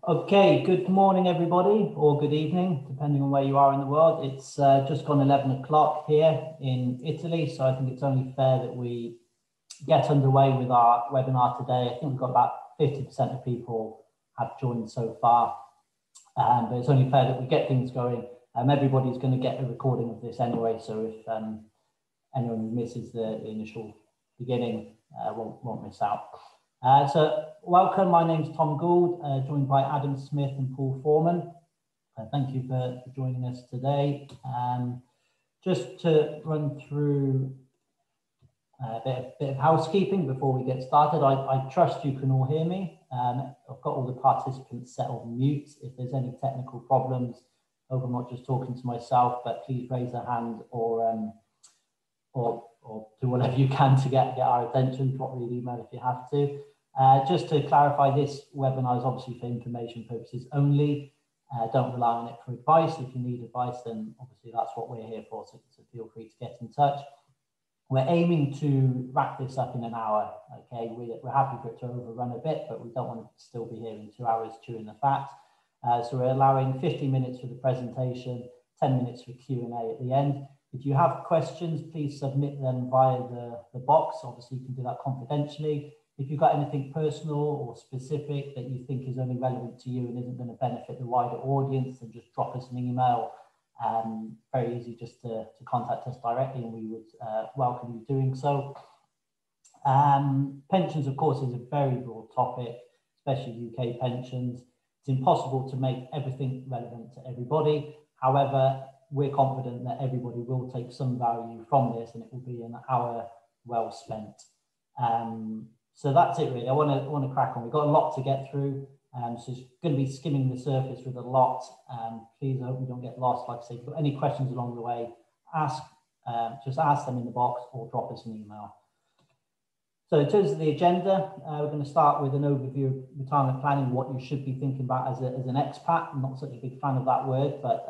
Okay, good morning everybody, or good evening, depending on where you are in the world. It's just gone 11 o'clock here in Italy, so I think it's only fair that we get underway with our webinar today. I think we've got about 50% of people have joined so far, but it's only fair that we get things going. Everybody's going to get a recording of this anyway, so if anyone who misses the initial beginning won't miss out. So welcome, my name's Tom Gould, joined by Adam Smith and Paul Foreman. Thank you for joining us today. Just to run through a bit of housekeeping before we get started. I trust you can all hear me. I've got all the participants set on mute. If there's any technical problems, I hope I'm not just talking to myself, but please raise a hand or do whatever you can to get our attention. Drop me an email if you have to. Just to clarify, this webinar is obviously for information purposes only. Don't rely on it for advice. If you need advice, then obviously that's what we're here for, so feel free to get in touch. We're aiming to wrap this up in an hour, okay? We're happy for it to overrun a bit, but we don't want to still be here in 2 hours chewing the fat. So we're allowing 50 minutes for the presentation, 10 minutes for Q&A at the end. If you have questions, please submit them via the box. Obviously, you can do that confidentially. If you've got anything personal or specific that you think is only relevant to you and isn't going to benefit the wider audience, then just drop us an email. Very easy just to contact us directly, and we would welcome you doing so. Pensions, of course, is a very broad topic, especially UK pensions. It's impossible to make everything relevant to everybody. However, we're confident that everybody will take some value from this, and it will be an hour well spent. So that's it really. I want to crack on. We've got a lot to get through, so it's going to be skimming the surface with a lot. Please, I hope we don't get lost. Like I say, if you've got any questions along the way, just ask them in the box or drop us an email. So in terms of the agenda, we're going to start with an overview of retirement planning, what you should be thinking about as an expat. I'm not such a big fan of that word, but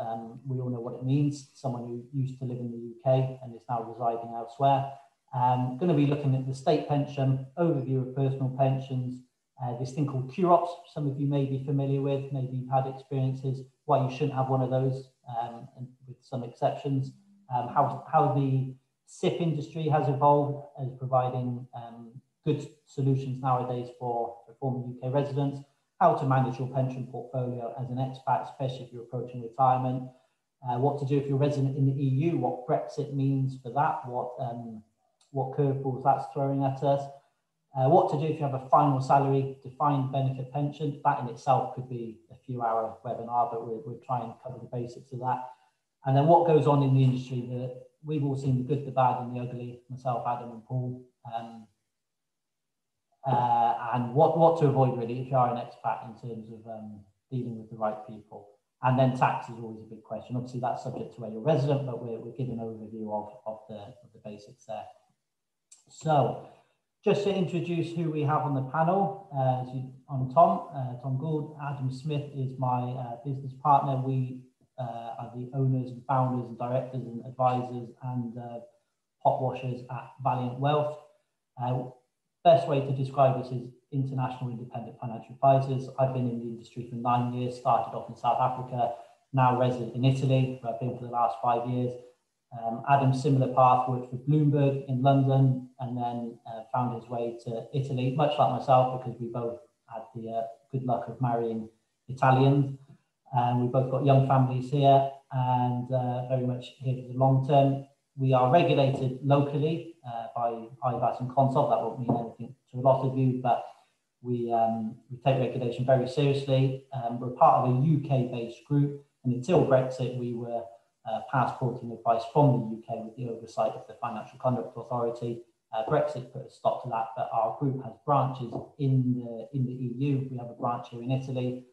we all know what it means. Someone who used to live in the UK and is now residing elsewhere. Going to be looking at the state pension, overview of personal pensions, this thing called QROPs, some of you may be familiar with, maybe you've had experiences, why you shouldn't have one of those, and with some exceptions, how the SIP industry has evolved as providing good solutions nowadays for former UK residents, how to manage your pension portfolio as an expat, especially if you're approaching retirement, what to do if you're resident in the EU, what Brexit means for that, what curveballs that's throwing at us, what to do if you have a final salary defined benefit pension. That in itself could be a few-hour webinar, but we'll try and cover the basics of that. And then what goes on in the industry. We've all seen the good, the bad, and the ugly, myself, Adam, and Paul. And what to avoid really if you are an expat in terms of dealing with the right people. And then tax is always a big question. Obviously, that's subject to where you're resident, but we're giving an overview of the basics there. So, just to introduce who we have on the panel, I'm Tom Gould. Adam Smith is my business partner. We are the owners and founders and directors and advisors and pot washers at Valiant Wealth. Best way to describe us is international independent financial advisors. I've been in the industry for 9 years, started off in South Africa, now resident in Italy, where I've been for the last 5 years. Adam's similar path, worked for Bloomberg in London and then found his way to Italy, much like myself, because we both had the good luck of marrying Italians. We've both got young families here and very much here for the long term. We are regulated locally by IVAS and Consol. That won't mean anything to a lot of you, but we take regulation very seriously. We're part of a UK-based group, and until Brexit, we were passporting advice from the UK with the oversight of the Financial Conduct Authority. Brexit put a stop to that, but our group has branches in the EU. We have a branch here in Italy,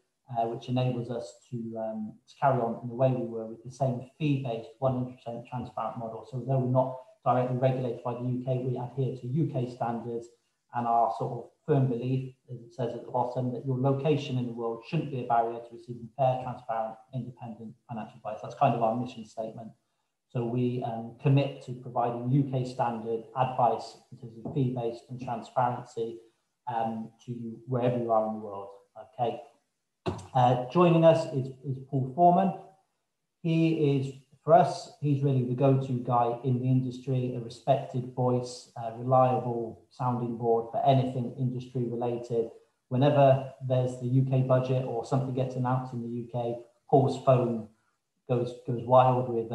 which enables us to carry on in the way we were with the same fee-based 100% transparent model. So though we're not directly regulated by the UK, we adhere to UK standards, and our sort of firm belief, as it says at the bottom, that your location in the world shouldn't be a barrier to receiving fair, transparent, independent financial advice. That's kind of our mission statement. So we commit to providing UK standard advice in terms of fee-based and transparency to wherever you are in the world. Okay. Joining us is Paul Foreman. He is, for us, he's really the go-to guy in the industry, a respected voice, a reliable sounding board for anything industry related. Whenever there's the UK budget or something gets announced in the UK, Paul's phone goes wild with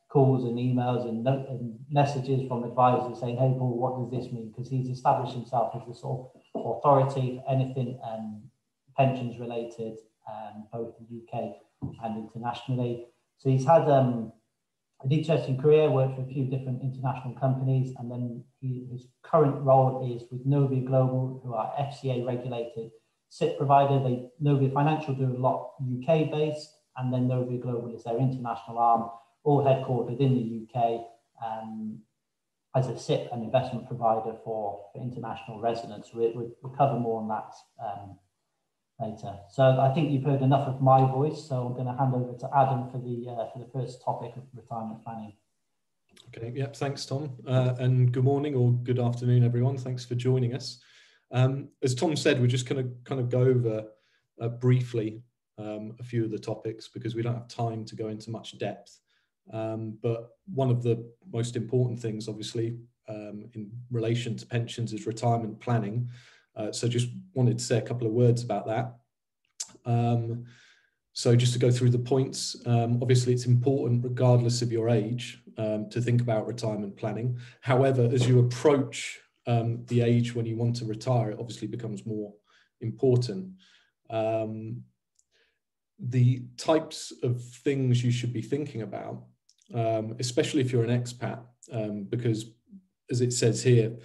calls and emails and messages from advisors saying, hey, Paul, what does this mean? Because he's established himself as the sort of authority for anything pensions related, both in the UK and internationally. So he's had an interesting career, worked for a few different international companies, and then his current role is with Novia Global, who are FCA regulated SIP provider. Novia Financial do a lot UK based, and then Novia Global is their international arm, all headquartered in the UK as a SIP and investment provider for international residents. We'll cover more on that later. So I think you've heard enough of my voice, so I'm going to hand over to Adam for the first topic of retirement planning. Okay, yep, thanks Tom, and good morning or good afternoon everyone. Thanks for joining us. As Tom said, we're just going to kind of go over briefly a few of the topics because we don't have time to go into much depth. But one of the most important things, obviously, in relation to pensions is retirement planning. So just wanted to say a couple of words about that. So just to go through the points, obviously it's important regardless of your age to think about retirement planning. However, as you approach the age when you want to retire, it obviously becomes more important. The types of things you should be thinking about, especially if you're an expat, because as it says here,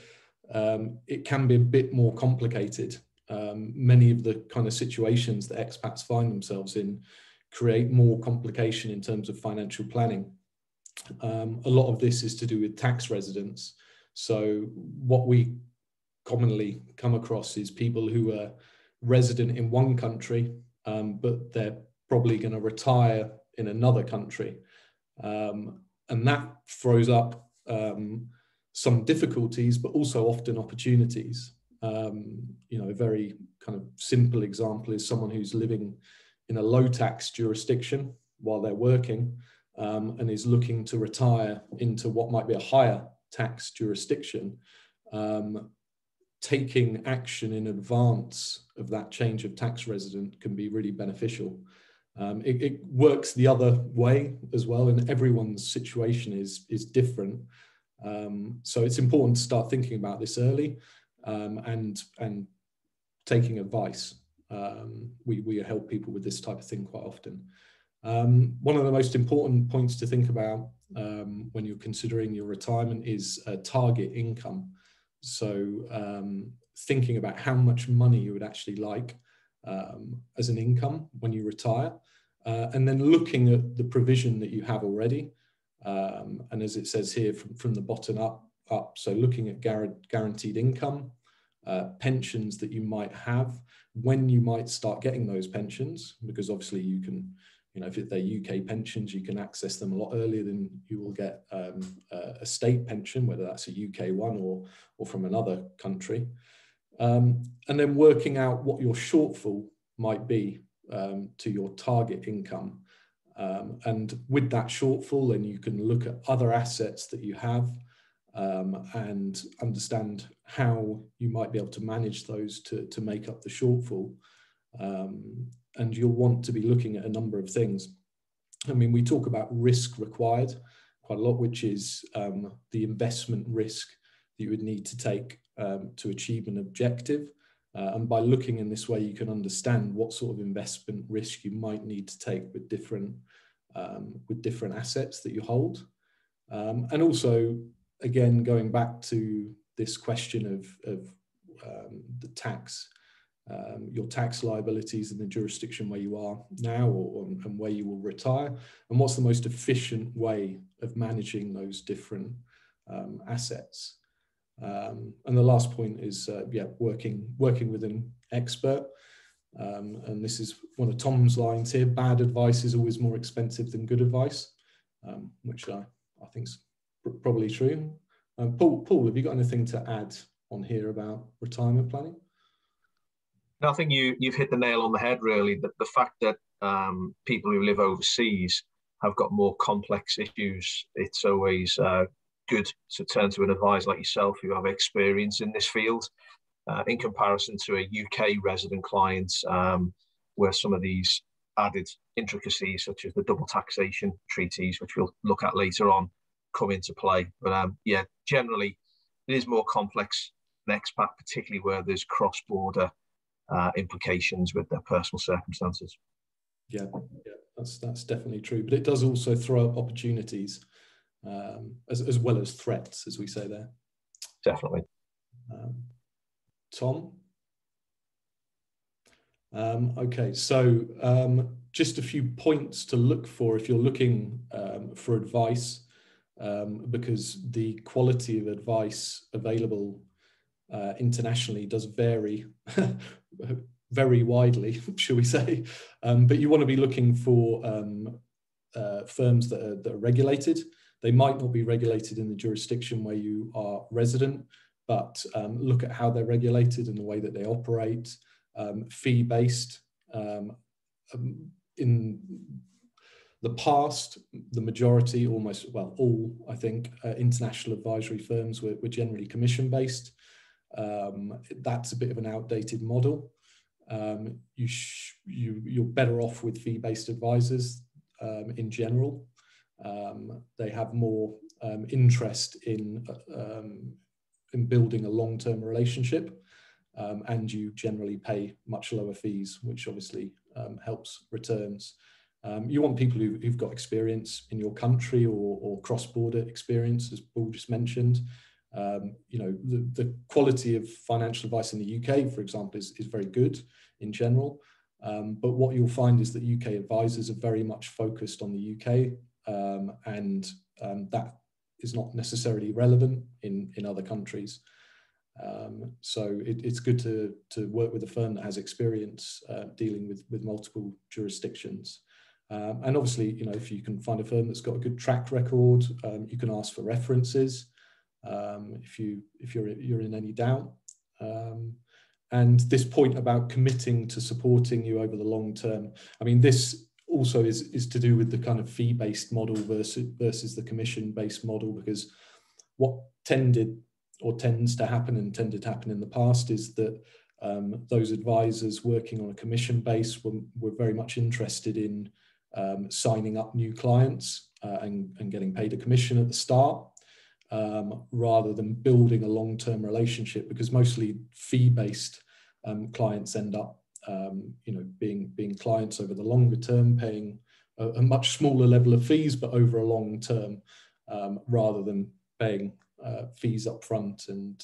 it can be a bit more complicated. Many of the kind of situations that expats find themselves in create more complication in terms of financial planning. A lot of this is to do with tax residence. So what we commonly come across is people who are resident in one country, but they're probably going to retire in another country. And that throws up some difficulties, but also often opportunities. You know, a very kind of simple example is someone who's living in a low tax jurisdiction while they're working and is looking to retire into what might be a higher tax jurisdiction. Taking action in advance of that change of tax resident can be really beneficial. It works the other way as well, and everyone's situation is different. So it's important to start thinking about this early and taking advice. We help people with this type of thing quite often. One of the most important points to think about when you're considering your retirement is target income. So thinking about how much money you would actually like as an income when you retire, and then looking at the provision that you have already. And as it says here, from the bottom up, so looking at guaranteed income, pensions that you might have, when you might start getting those pensions, because obviously you can, you know, if they're UK pensions, you can access them a lot earlier than you will get a state pension, whether that's a UK one or from another country. And then working out what your shortfall might be to your target income. And with that shortfall, then you can look at other assets that you have and understand how you might be able to manage those to make up the shortfall. And you'll want to be looking at a number of things. I mean, we talk about risk required quite a lot, which is the investment risk that you would need to take to achieve an objective. And by looking in this way, you can understand what sort of investment risk you might need to take with different assets that you hold. And also, again, going back to this question of the tax, your tax liabilities in the jurisdiction where you are now and where you will retire, and what's the most efficient way of managing those different assets. And the last point is, working with an expert. And this is one of Tom's lines here: bad advice is always more expensive than good advice, which I think is probably true. Paul, have you got anything to add on here about retirement planning? I think you've hit the nail on the head, really. The fact that people who live overseas have got more complex issues. It's always good to turn to an advisor like yourself who have experience in this field, in comparison to a UK resident client, where some of these added intricacies, such as the double taxation treaties, which we'll look at later on, come into play. But yeah, generally, it is more complex an expat, particularly where there's cross-border implications with their personal circumstances. Yeah, that's definitely true. But it does also throw up opportunities, as well as threats, as we say there. Definitely. Tom? Okay, so just a few points to look for if you're looking for advice, because the quality of advice available internationally does vary very widely, shall we say. But you want to be looking for firms that are regulated. They might not be regulated in the jurisdiction where you are resident, but look at how they're regulated and the way that they operate. Fee-based. In the past, the majority, almost, well, all, I think, international advisory firms were generally commission-based. That's a bit of an outdated model. You're better off with fee-based advisors in general. They have more interest in building a long-term relationship, and you generally pay much lower fees, which obviously helps returns. You want people who've got experience in your country or cross-border experience, as Paul just mentioned. You know, the quality of financial advice in the UK, for example, is very good in general. But what you'll find is that UK advisors are very much focused on the UK, and that is not necessarily relevant in other countries. So it's good to work with a firm that has experience dealing with multiple jurisdictions. And obviously, you know, if you can find a firm that's got a good track record, you can ask for references if you're in any doubt. And this point about committing to supporting you over the long term, I mean, this also is to do with the kind of fee-based model versus the commission-based model, because what tends to happen and tended to happen in the past is that those advisors working on a commission base were very much interested in signing up new clients and getting paid a commission at the start, rather than building a long-term relationship, because mostly fee-based clients end up you know, being clients over the longer term, paying a much smaller level of fees, but over a long term, rather than paying fees up front and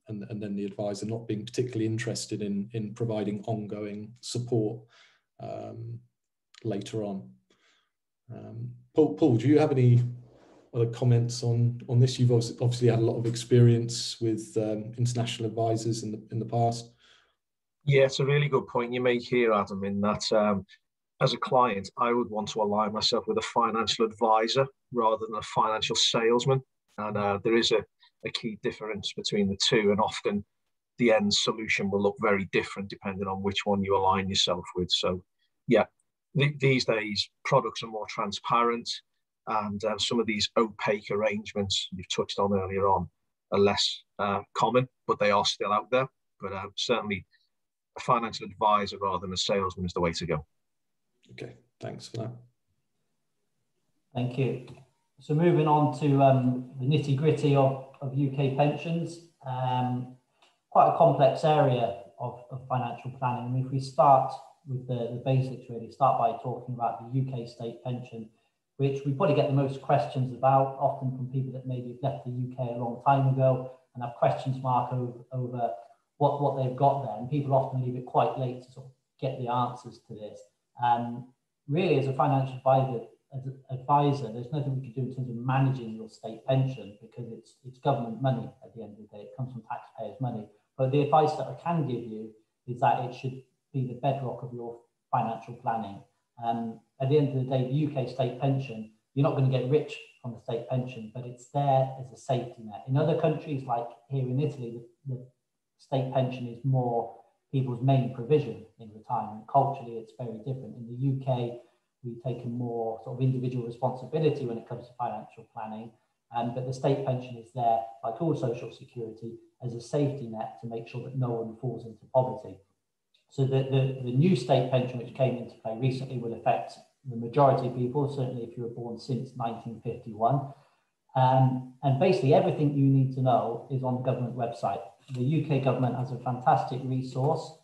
then the advisor not being particularly interested in providing ongoing support later on. Paul, do you have any other comments on this? You've obviously had a lot of experience with international advisors in the past. Yeah, it's a really good point you make here, Adam, in that as a client, I would want to align myself with a financial advisor rather than a financial salesman. And there is a key difference between the two, and often the end solution will look very different depending on which one you align yourself with. So yeah, these days products are more transparent, and some of these opaque arrangements you've touched on earlier on are less common, but they are still out there. But certainly a financial advisor rather than a salesman is the way to go. Okay, thanks for that. Thank you. So moving on to the nitty gritty of UK pensions, quite a complex area of financial planning. I mean, if we start with the basics, really, start by talking about the UK state pension, which we probably get the most questions about, often from people that maybe have left the UK a long time ago and have questions mark over what they've got there. And people often leave it quite late to sort of get the answers to this. Really, as a financial advisor, there's nothing we can do in terms of managing your state pension, because it's government money at the end of the day. It comes from taxpayers' money. But the advice that I can give you is that it should be the bedrock of your financial planning. At the end of the day, the UK state pension, you're not going to get rich from the state pension, but it's there as a safety net. In other countries, like here in Italy, the state pension is more people's main provision in retirement. Culturally, it's very different. In the UK, we've taken more sort of individual responsibility when it comes to financial planning, but the state pension is there, like all social security, as a safety net to make sure that no one falls into poverty. So the new state pension, which came into play recently, will affect the majority of people, certainly if you were born since 1951. And basically everything you need to know is on the government website. The UK government has a fantastic resource,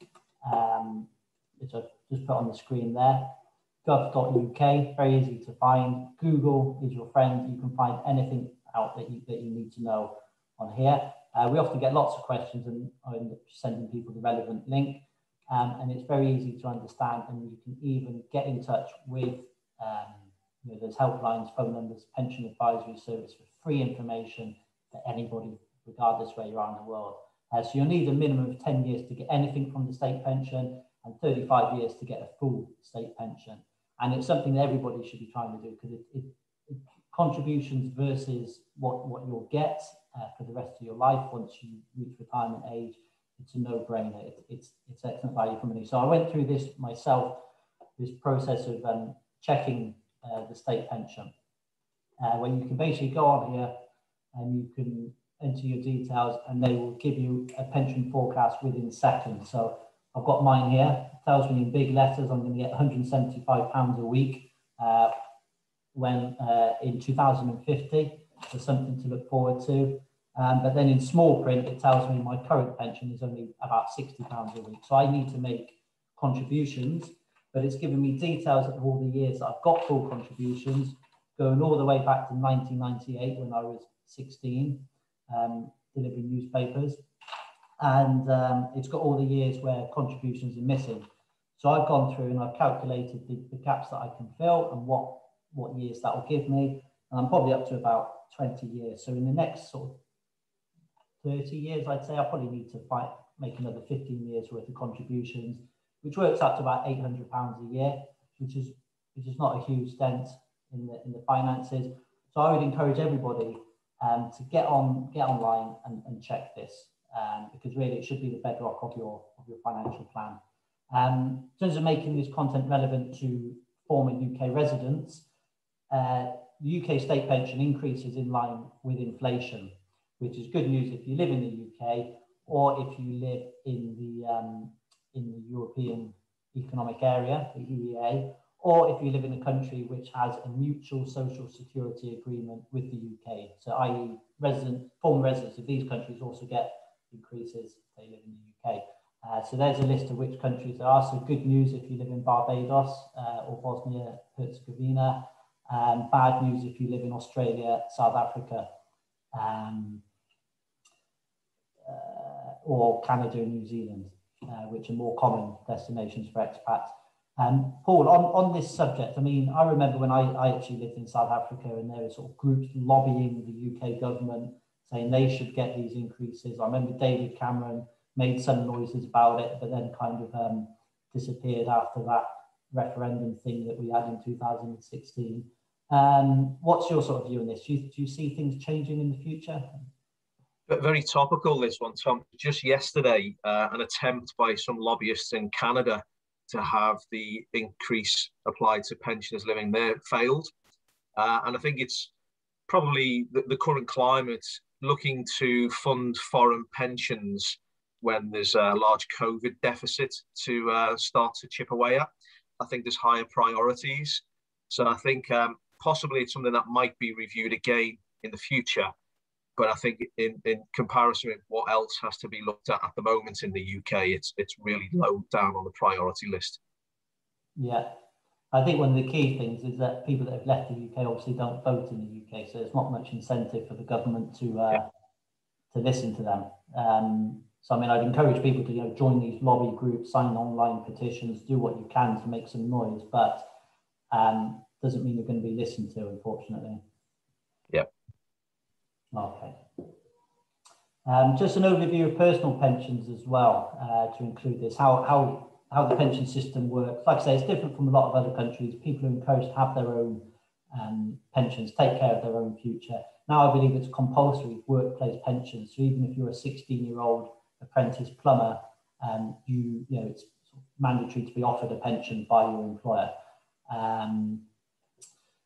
which I've just put on the screen there, gov.uk, very easy to find. Google is your friend. You can find anything out that you need to know on here. We often get lots of questions and I'm sending people the relevant link. And it's very easy to understand, and you can even get in touch with there's helplines, phone numbers, pension advisory service for free information for anybody, regardless where you are in the world. So you'll need a minimum of 10 years to get anything from the state pension and 35 years to get a full state pension. And it's something that everybody should be trying to do, because it contributions versus what you'll get for the rest of your life once you reach retirement age, it's a no-brainer. It's excellent value for money. So I went through this myself, this process of checking the state pension, where you can basically go on here and you can enter your details and they will give you a pension forecast within seconds. So I've got mine here. It tells me in big letters I'm going to get £175 a week when in 2050. So something to look forward to. But then in small print, it tells me my current pension is only about £60 a week. So I need to make contributions, but it's given me details of all the years that I've got full contributions, going all the way back to 1998 when I was 16, delivering newspapers. And it's got all the years where contributions are missing. So I've gone through and I've calculated the gaps that I can fill and what years that will give me. And I'm probably up to about 20 years. So in the next sort of 30 years, I'd say I'll probably need to make another 15 years worth of contributions, which works out to about £800 a year, which is not a huge dent in the finances. So I would encourage everybody to get online and check this, because really it should be the bedrock of your financial plan. In terms of making this content relevant to former UK residents, the UK state pension increases in line with inflation, which is good news if you live in the UK or if you live in the European Economic Area, the EEA, or if you live in a country which has a mutual social security agreement with the UK. So i.e. former residents of these countries also get increases if they live in the UK. So there's a list of which countries there are. So good news if you live in Barbados or Bosnia-Herzegovina. Bad news if you live in Australia, South Africa, or Canada and New Zealand, which are more common destinations for expats. Paul, on this subject, I mean, I remember when I actually lived in South Africa and there were sort of groups lobbying the UK government saying they should get these increases. I remember David Cameron made some noises about it, but then kind of disappeared after that referendum thing that we had in 2016. What's your sort of view on this? Do you see things changing in the future? Very topical, this one, Tom. Just yesterday, an attempt by some lobbyists in Canada to have the increase applied to pensioners living there failed. And I think it's probably the current climate looking to fund foreign pensions when there's a large COVID deficit to start to chip away at. I think there's higher priorities. So I think possibly it's something that might be reviewed again in the future. But I think in comparison with what else has to be looked at the moment in the UK, it's really low down on the priority list. Yeah, I think one of the key things is that people that have left the UK obviously don't vote in the UK, so there's not much incentive for the government to listen to them. So I mean, I'd encourage people to join these lobby groups, sign online petitions, do what you can to make some noise, but doesn't mean you're going to be listened to, unfortunately. Yeah. Okay. Just an overview of personal pensions as well, to include this, how the pension system works. Like I say, it's different from a lot of other countries. People are encouraged to have their own pensions, take care of their own future. Now I believe it's compulsory workplace pensions. So even if you're a 16-year-old apprentice plumber it's sort of mandatory to be offered a pension by your employer.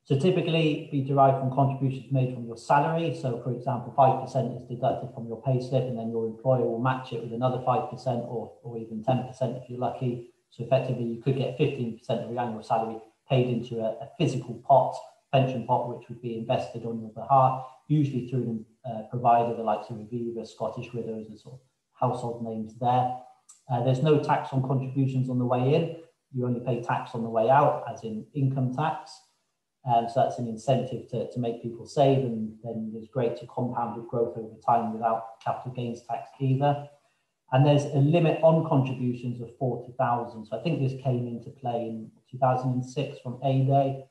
So typically be derived from contributions made from your salary. So for example, 5% is deducted from your pay slip, and then your employer will match it with another 5% or even 10% if you're lucky. So effectively you could get 15% of your annual salary paid into a physical pot, pension pot, which would be invested on your behalf, usually through a provider, the likes of Aviva, Scottish Widows, and sort of household names there. There's no tax on contributions on the way in. You only pay tax on the way out, as in income tax. So that's an incentive to make people save, and then there's greater compounded growth over time without capital gains tax either. And there's a limit on contributions of 40,000. So I think this came into play in 2006 from A-Day.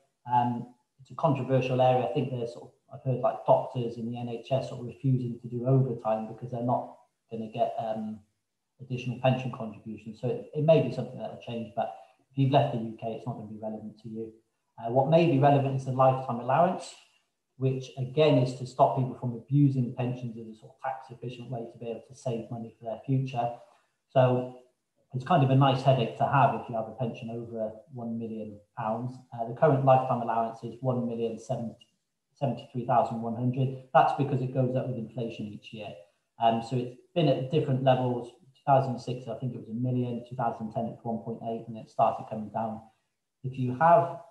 It's a controversial area. I think there's I've heard like doctors in the NHS sort of refusing to do overtime because they're not going to get additional pension contributions. So it may be something that will change, but if you've left the UK, it's not going to be relevant to you. What may be relevant is the lifetime allowance, which again is to stop people from abusing pensions as a sort of tax efficient way to be able to save money for their future. So it's kind of a nice headache to have if you have a pension over £1 million. The current lifetime allowance is 1,073,100. That's because it goes up with inflation each year. So it's been at different levels. 2006, I think it was £1 million. 2010, it was 1.8, and it started coming down. If you have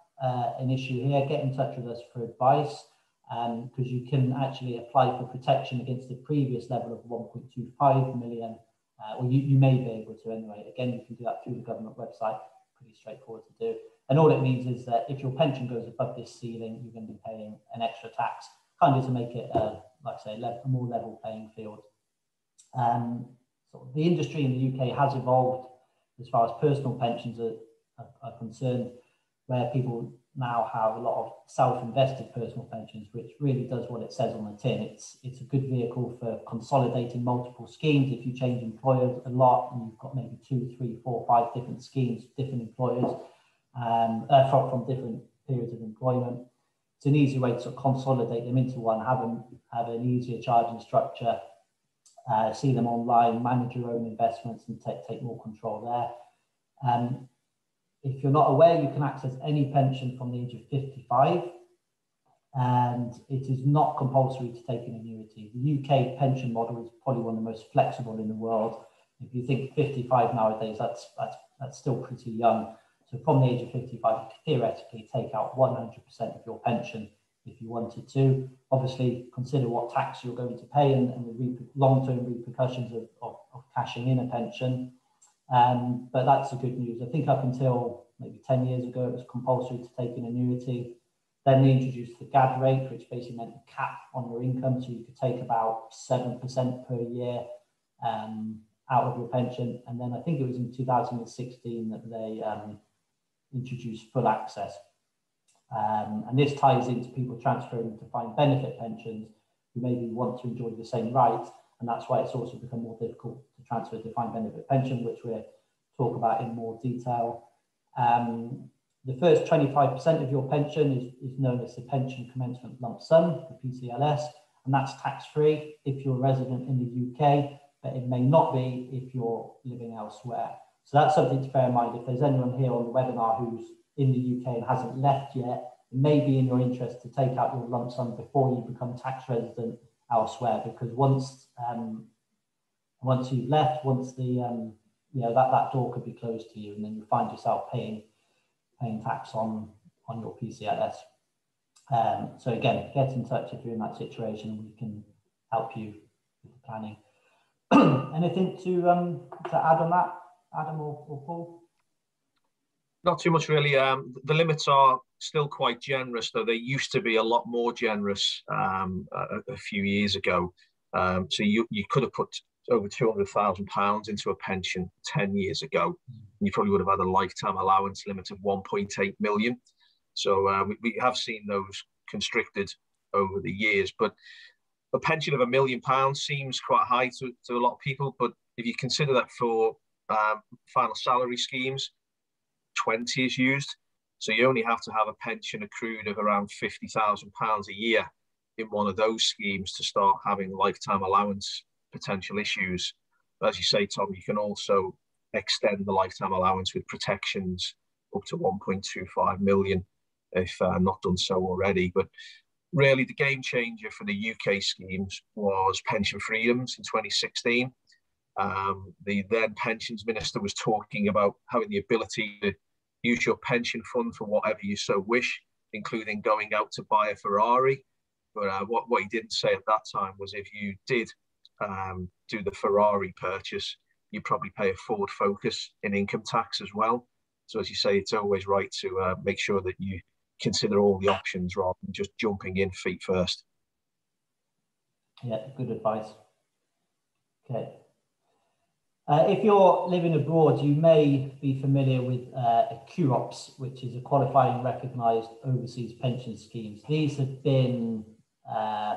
an issue here, get in touch with us for advice, because you can actually apply for protection against the previous level of 1.25 million, or you may be able to anyway. Again, you can do that through the government website, pretty straightforward to do. And all it means is that if your pension goes above this ceiling, you're going to be paying an extra tax, kind of to make it, like I say, a more level playing field. So the industry in the UK has evolved as far as personal pensions are concerned, where people now have a lot of self-invested personal pensions, which really does what it says on the tin. It's a good vehicle for consolidating multiple schemes. If you change employers a lot and you've got maybe 2, 3, 4, 5 different schemes, different employers from different periods of employment, it's an easy way to sort of consolidate them into one, have an easier charging structure, see them online, manage your own investments, and take more control there. If you're not aware, you can access any pension from the age of 55, and it is not compulsory to take an annuity. The UK pension model is probably one of the most flexible in the world. If you think 55 nowadays, that's still pretty young. So from the age of 55, you could theoretically take out 100% of your pension if you wanted to. Obviously, consider what tax you're going to pay and the long-term repercussions of cashing in a pension. But that's the good news. I think up until maybe 10 years ago, it was compulsory to take an annuity. Then they introduced the GAD rate, which basically meant a cap on your income. So you could take about 7% per year out of your pension. And then I think it was in 2016 that they introduced full access. And this ties into people transferring to defined benefit pensions who maybe want to enjoy the same rights. And that's why it's also become more difficult to transfer a defined benefit pension, which we'll talk about in more detail. The first 25% of your pension is known as the pension commencement lump sum, the PCLS, and that's tax-free if you're a resident in the UK, but it may not be if you're living elsewhere. So that's something to bear in mind. If there's anyone here on the webinar who's in the UK and hasn't left yet, it may be in your interest to take out your lump sum before you become tax resident elsewhere, because once you've left, once the that door could be closed to you, and then you find yourself paying tax on your PCLS. So again, get in touch if you're in that situation, and we can help you with the planning. Anything to add on that, Adam or Paul? Not too much really. The limits are still quite generous, though they used to be a lot more generous a few years ago. So you could have put over £200,000 into a pension 10 years ago. And you probably would have had a lifetime allowance limit of 1.8 million. So we have seen those constricted over the years. But a pension of £1 million seems quite high to a lot of people. But if you consider that for final salary schemes, 20 is used. So you only have to have a pension accrued of around £50,000 a year in one of those schemes to start having lifetime allowance potential issues. As you say, Tom, you can also extend the lifetime allowance with protections up to 1.25 million if not done so already. But really, the game changer for the UK schemes was pension freedoms in 2016. The then pensions minister was talking about having the ability to use your pension fund for whatever you so wish, including going out to buy a Ferrari. But what he didn't say at that time was if you did do the Ferrari purchase, you probably pay a Ford Focus in income tax as well. So as you say, it's always right to make sure that you consider all the options rather than just jumping in feet first. Yeah, good advice. Okay. If you're living abroad, you may be familiar with QROPs, which is a qualifying recognised overseas pension schemes. These have been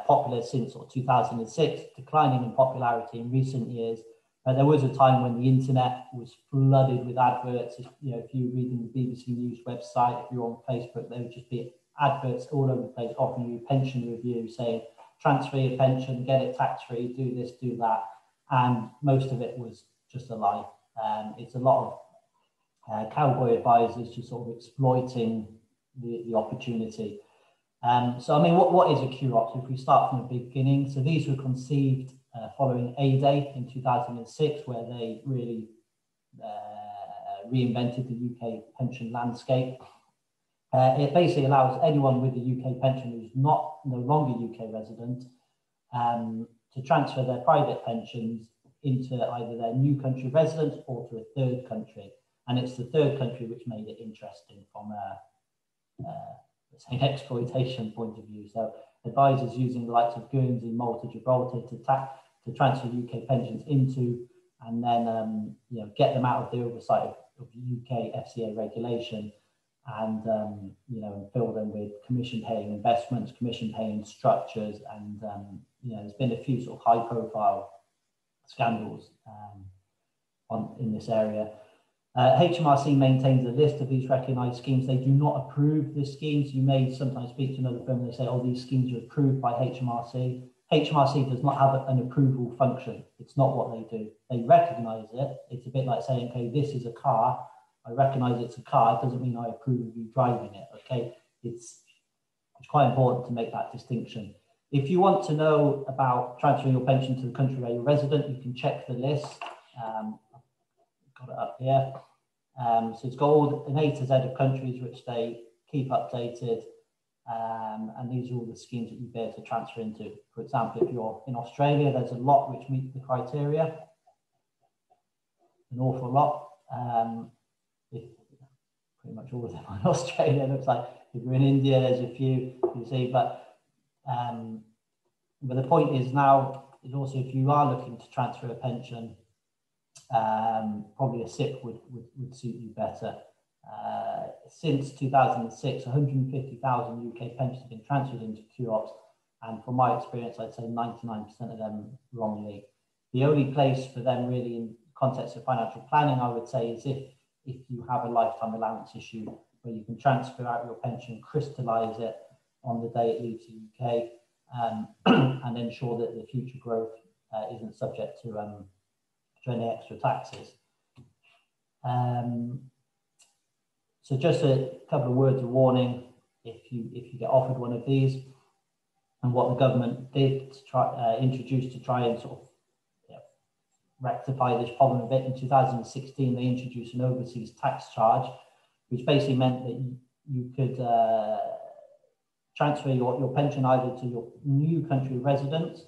popular since 2006, declining in popularity in recent years. There was a time when the internet was flooded with adverts. If you're reading the BBC News website, if you're on Facebook, there would just be adverts all over the place offering you pension review, saying transfer your pension, get it tax-free, do this, do that. And most of it was just a lie. It's a lot of cowboy advisors just sort of exploiting the opportunity. So, I mean, what is a QROP? If we start from the beginning, so these were conceived following A-Day in 2006, where they really reinvented the UK pension landscape. It basically allows anyone with a UK pension who's no longer UK resident to transfer their private pensions into either their new country residence or to a third country. And it's the third country which made it interesting from an exploitation point of view. So advisors using the likes of Guernsey, Malta, Gibraltar to transfer UK pensions into, and then get them out of the oversight of UK FCA regulation, and fill them with commission-paying investments, commission-paying structures, and there's been a few sort of high-profile scandals in this area. HMRC maintains a list of these recognised schemes. They do not approve the schemes. You may sometimes speak to another firm and they say, oh, these schemes are approved by HMRC. HMRC does not have an approval function. It's not what they do. They recognise it. It's a bit like saying, okay, this is a car. I recognise it's a car. It doesn't mean I approve of you driving it, okay? It's quite important to make that distinction. If you want to know about transferring your pension to the country where you're resident, you can check the list. Got it up here. So it's got all an A to Z of countries which they keep updated. And these are all the schemes that you'd be able to transfer into. For example, if you're in Australia, there's a lot which meet the criteria. An awful lot. Pretty much all of them are in Australia, it looks like. If you're in India, there's a few, you see, but the point is now is also if you are looking to transfer a pension, probably a SIPP would suit you better. Since 2006, 150,000 UK pensions have been transferred into QROPs, and from my experience, I'd say 99% of them wrongly. The only place for them really in context of financial planning, I would say, is if you have a lifetime allowance issue where you can transfer out your pension, crystallise it on the day it leaves the UK, and ensure that the future growth isn't subject to any extra taxes. So just a couple of words of warning if you get offered one of these, and what the government did to try introduce to try and sort of rectify this problem a bit. In 2016, they introduced an overseas tax charge, which basically meant that you could transfer your pension either to your new country residence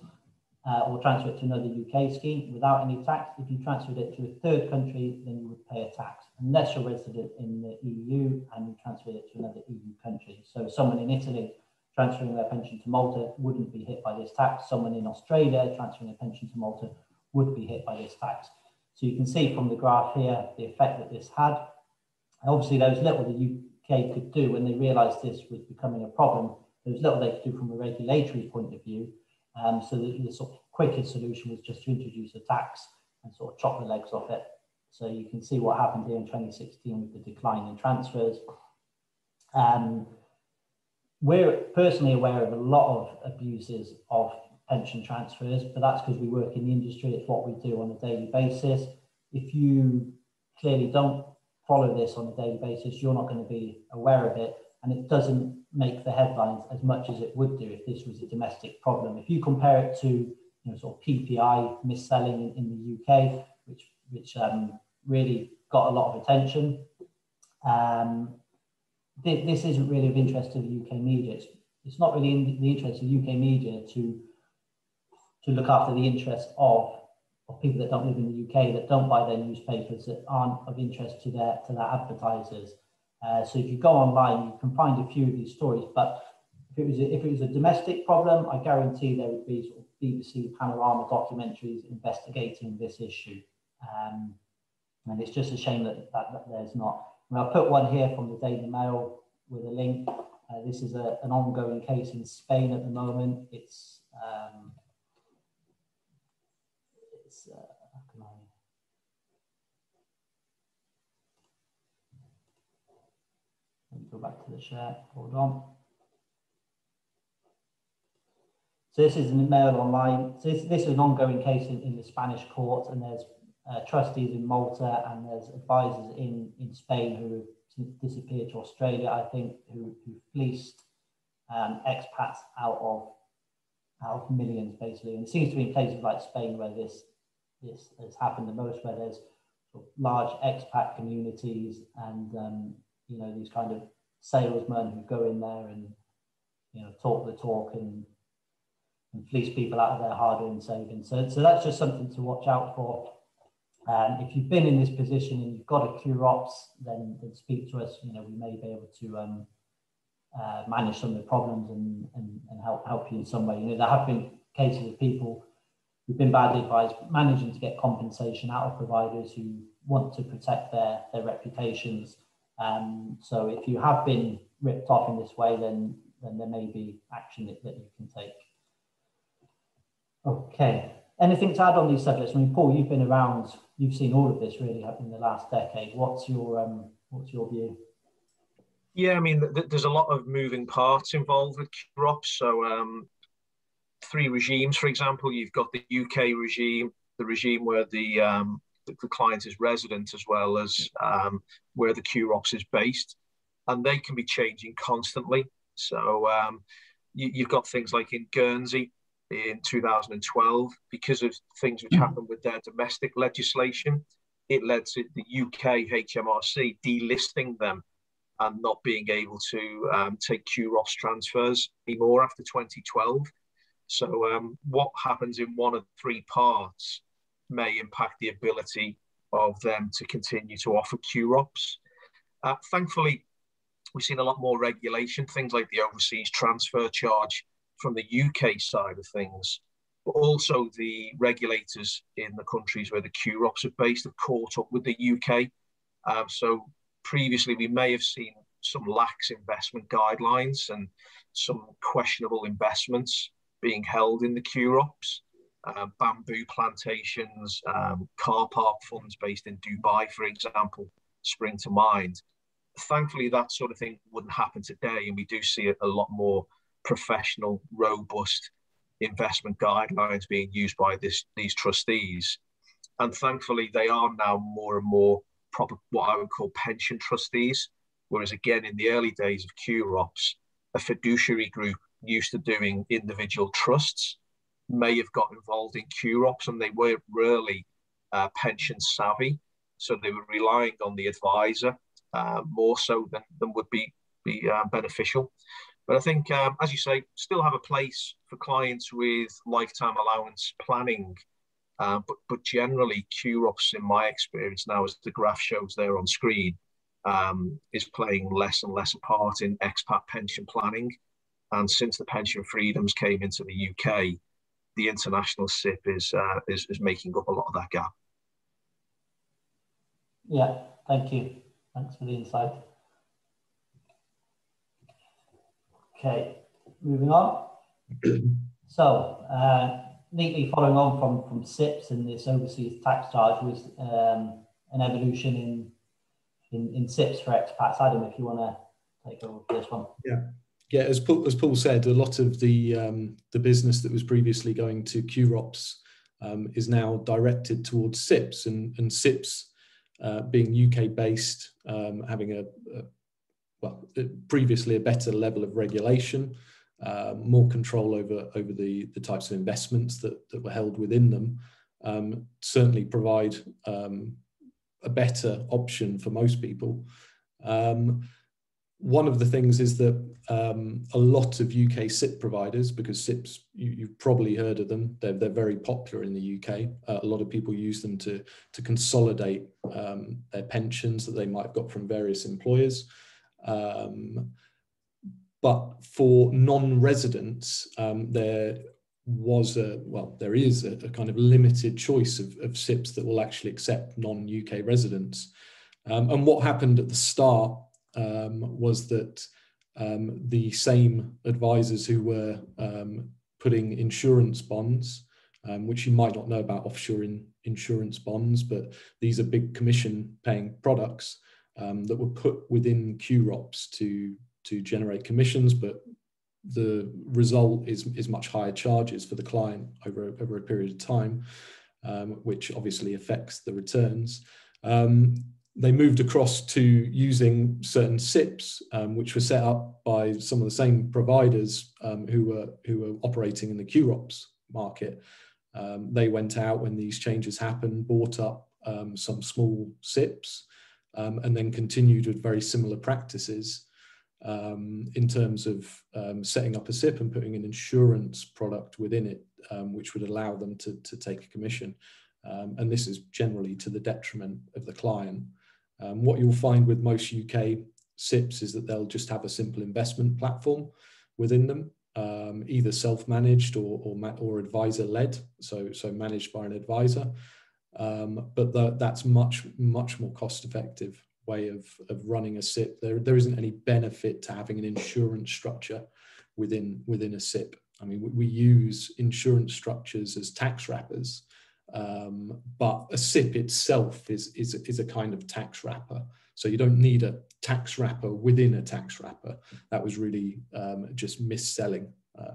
or transfer it to another UK scheme without any tax. If you transferred it to a third country, then you would pay a tax, unless you're resident in the EU and you transferred it to another EU country. So someone in Italy transferring their pension to Malta wouldn't be hit by this tax. Someone in Australia transferring a pension to Malta would be hit by this tax. So you can see from the graph here the effect that this had. And obviously there was little the UK could do when they realised this was becoming a problem. There was little they could do from a regulatory point of view. So the sort of quickest solution was just to introduce a tax and sort of chop the legs off it. So you can see what happened here in 2016 with the decline in transfers. We're personally aware of a lot of abuses of pension transfers, but that's because we work in the industry. It's what we do on a daily basis. If you clearly don't follow this on a daily basis, you're not going to be aware of it, and it doesn't make the headlines as much as it would do if this was a domestic problem. If you compare it to sort of PPI mis-selling in the UK, which really got a lot of attention, this isn't really of interest to the UK media. It's not really in the interest of UK media to look after the interests of people that don't live in the UK, that don't buy their newspapers, that aren't of interest to their advertisers. So if you go online, you can find a few of these stories. But if it was a domestic problem, I guarantee there would be sort of BBC Panorama documentaries investigating this issue. And it's just a shame that there's not. I mean, I'll put one here from the Daily Mail with a link. This is an ongoing case in Spain at the moment. Let me go back to the share. Hold on. So this is in the Mail Online. So this is an ongoing case in the Spanish court, and there's trustees in Malta, and there's advisors in Spain who have since disappeared to Australia, I think, who fleeced expats out of millions, basically. And it seems to be in places like Spain where this has happened the most, where there's sort of large expat communities and these kind of salesmen who go in there and talk the talk and fleece people out of their hard-earned savings. So that's just something to watch out for. If you've been in this position and you've got a QROPS, then speak to us. We may be able to manage some of the problems and help you in some way. There have been cases of people who've been badly advised, managing to get compensation out of providers who want to protect their reputations. So if you have been ripped off in this way, then there may be action that you can take. Okay. Anything to add on these subjects? I mean, Paul, you've been around, you've seen all of this really in the last decade. What's your view? Yeah, I mean, there's a lot of moving parts involved with QROPS. So 3 regimes, for example. You've got the UK regime, the regime where the client is resident, as well as where the QROPS is based, and they can be changing constantly. So you've got things like in Guernsey in 2012, because of things which happened with their domestic legislation, it led to the UK HMRC delisting them and not being able to take QROPS transfers anymore after 2012. So what happens in one of 3 parts may impact the ability of them to continue to offer QROPS. Thankfully, we've seen a lot more regulation, things like the overseas transfer charge from the UK side of things, but also the regulators in the countries where the QROPS are based have caught up with the UK. So previously we may have seen some lax investment guidelines and some questionable investments being held in the QROPS, bamboo plantations, car park funds based in Dubai, for example, spring to mind. Thankfully, that sort of thing wouldn't happen today, and we do see a lot more professional, robust investment guidelines being used by these trustees. And thankfully, they are now more and more proper, what I would call pension trustees. Whereas again, in the early days of QROPS, a fiduciary group used to doing individual trusts may have got involved in QROPS, and they weren't really pension savvy. So they were relying on the advisor more so than would be beneficial. But I think, as you say, still have a place for clients with lifetime allowance planning. But generally, QROPS, in my experience now, as the graph shows there on screen, is playing less and less a part in expat pension planning. And since the pension freedoms came into the UK, the international SIP is making up a lot of that gap. Yeah, thank you. Thanks for the insight. Okay, moving on. So, neatly following on from SIPs and this overseas tax charge was an evolution in SIPs for expats. Adam, if you want to take over this one. Yeah. Yeah, as Paul said, a lot of the business that was previously going to QROPs is now directed towards SIPs, and SIPs being UK based, having previously a better level of regulation, more control over the types of investments that were held within them, certainly provide a better option for most people. One of the things is that a lot of UK SIP providers, because SIPs, you've probably heard of them, they're very popular in the UK. A lot of people use them to consolidate their pensions that they might have got from various employers. But for non-residents, there is a kind of limited choice of SIPs that will actually accept non-UK residents. And what happened at the start was that the same advisors who were putting insurance bonds, which you might not know about offshore insurance bonds, but these are big commission paying products that were put within QROPs to generate commissions, but the result is much higher charges for the client over a period of time, which obviously affects the returns. They moved across to using certain SIPs, which were set up by some of the same providers who were operating in the QROPs market. They went out when these changes happened, bought up some small SIPs, and then continued with very similar practices in terms of setting up a SIP and putting an insurance product within it, which would allow them to take a commission. And this is generally to the detriment of the client. What you'll find with most UK SIPs is that they'll just have a simple investment platform within them, either self-managed or advisor-led, so managed by an advisor. But that's much more cost-effective way of running a SIP. There isn't any benefit to having an insurance structure within a SIP. I mean, we use insurance structures as tax wrappers, but a SIP itself is a kind of tax wrapper. So you don't need a tax wrapper within a tax wrapper. That was really just mis-selling,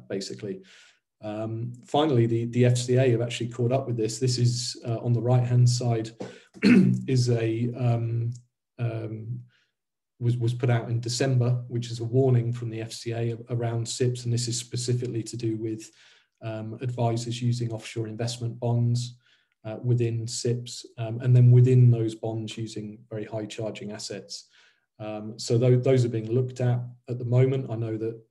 basically. Finally, the FCA have actually caught up with this. This is on the right-hand side is was put out in December, which is a warning from the FCA around SIPs, and this is specifically to do with advisors using offshore investment bonds within SIPs, and then within those bonds using very high charging assets. So those are being looked at the moment. I know that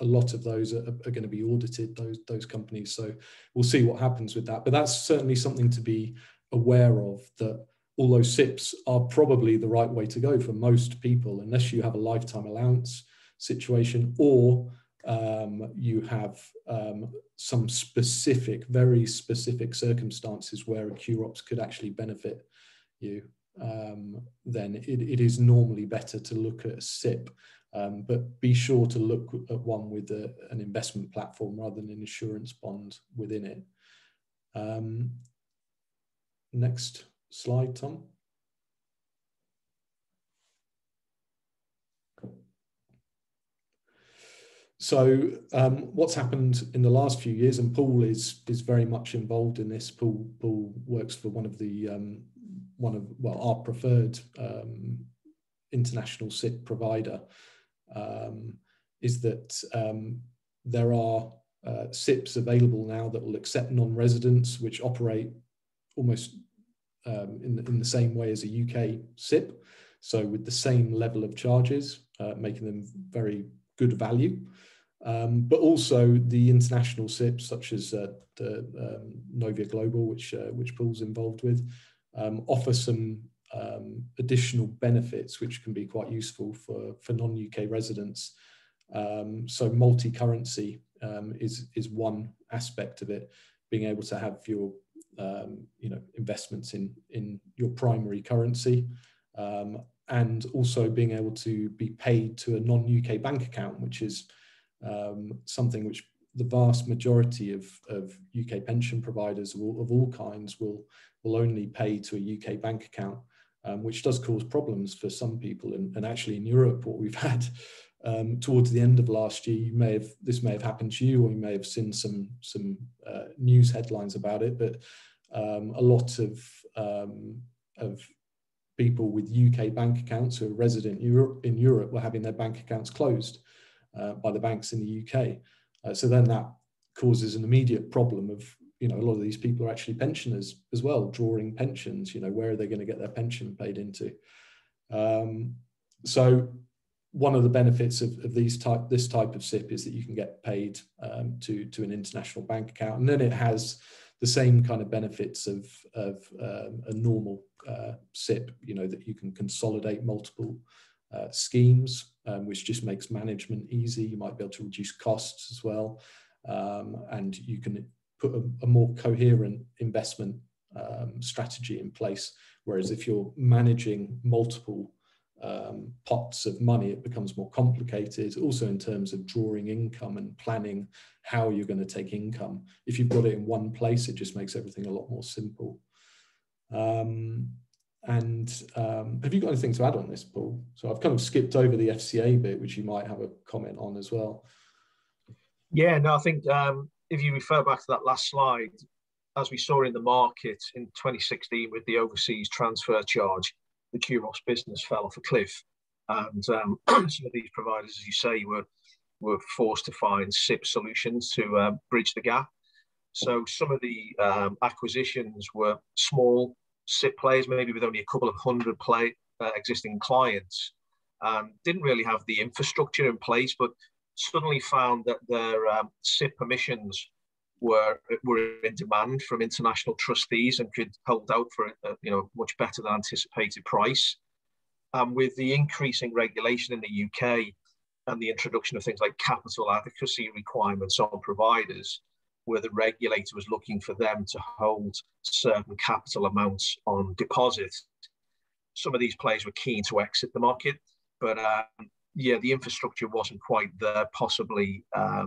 a lot of those are going to be audited, those companies. So we'll see what happens with that. But that's certainly something to be aware of, that although SIPs are probably the right way to go for most people, unless you have a lifetime allowance situation or you have some very specific circumstances where a QROPS could actually benefit you, then it is normally better to look at a SIP. But be sure to look at one with an investment platform rather than an insurance bond within it. Next slide, Tom. So what's happened in the last few years, and Paul is very much involved in this. Paul works for one of our preferred international SIP provider. Is that there are SIPs available now that will accept non-residents, which operate almost in the same way as a UK SIP, so with the same level of charges, making them very good value. But also the international SIPs, such as the Novia Global, which Paul's involved with, offer some additional benefits which can be quite useful for non-UK residents. So multi-currency is one aspect of it, being able to have your investments in your primary currency, and also being able to be paid to a non-UK bank account, which is something which the vast majority of UK pension providers of all kinds will only pay to a UK bank account. which does cause problems for some people. And actually in Europe, what we've had towards the end of last year, this may have happened to you, or you may have seen some news headlines about it, but a lot of people with UK bank accounts who are resident in Europe were having their bank accounts closed by the banks in the UK. So then that causes an immediate problem of, a lot of these people are actually pensioners as well, drawing pensions. Where are they going to get their pension paid into? So one of the benefits of this type of SIP is that you can get paid to an international bank account, and then it has the same kind of benefits of a normal SIP. That you can consolidate multiple schemes, which just makes management easy. You might be able to reduce costs as well, and you can put a more coherent investment strategy in place. Whereas if you're managing multiple pots of money, it becomes more complicated. Also in terms of drawing income and planning how you're going to take income. If you've got it in one place, it just makes everything a lot more simple. Have you got anything to add on this, Paul? So I've kind of skipped over the FCA bit, which you might have a comment on as well. Yeah, no, I think if you refer back to that last slide, as we saw in the market in 2016 with the overseas transfer charge, the Kuros business fell off a cliff, and some of these providers, as you say, were forced to find SIP solutions to bridge the gap. So some of the acquisitions were small SIP players, maybe with only a couple of hundred existing clients, didn't really have the infrastructure in place, but suddenly found that their SIP permissions were in demand from international trustees and could hold out for a much better than anticipated price. With the increasing regulation in the UK and the introduction of things like capital adequacy requirements on providers, where the regulator was looking for them to hold certain capital amounts on deposit, some of these players were keen to exit the market, but the infrastructure wasn't quite there, possibly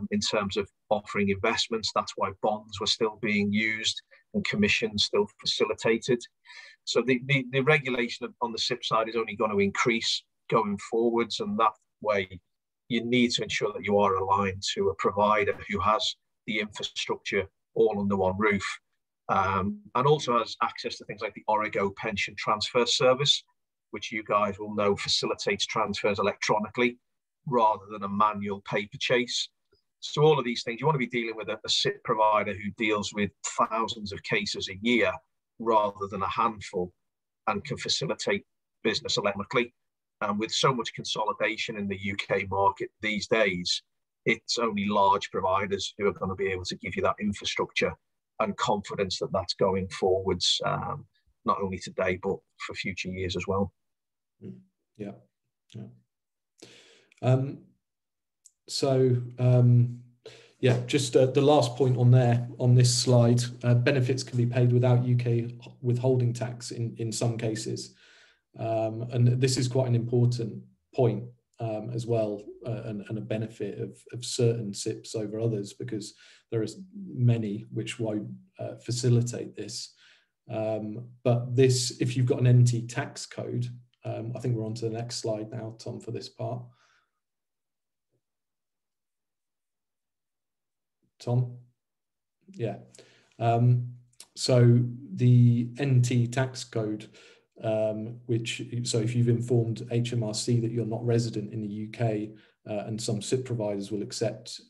in terms of offering investments. That's why bonds were still being used and commissions still facilitated. So the regulation on the SIP side is only going to increase going forwards, and that way you need to ensure that you are aligned to a provider who has the infrastructure all under one roof, and also has access to things like the Origo pension transfer service, which you guys will know facilitates transfers electronically rather than a manual paper chase. So all of these things, you want to be dealing with a SIP provider who deals with thousands of cases a year rather than a handful, and can facilitate business electronically. And with so much consolidation in the UK market these days, it's only large providers who are going to be able to give you that infrastructure and confidence that that's going forwards, not only today, but for future years as well. Yeah. Just the last point on this slide, benefits can be paid without UK withholding tax in some cases. And this is quite an important point as well, and a benefit of certain SIPs over others, because there is many which won't facilitate this. But this, if you've got an NT tax code, I think we're on to the next slide now, Tom, for this part. Tom? Yeah. So the NT tax code, so if you've informed HMRC that you're not resident in the UK, and some SIP providers will accept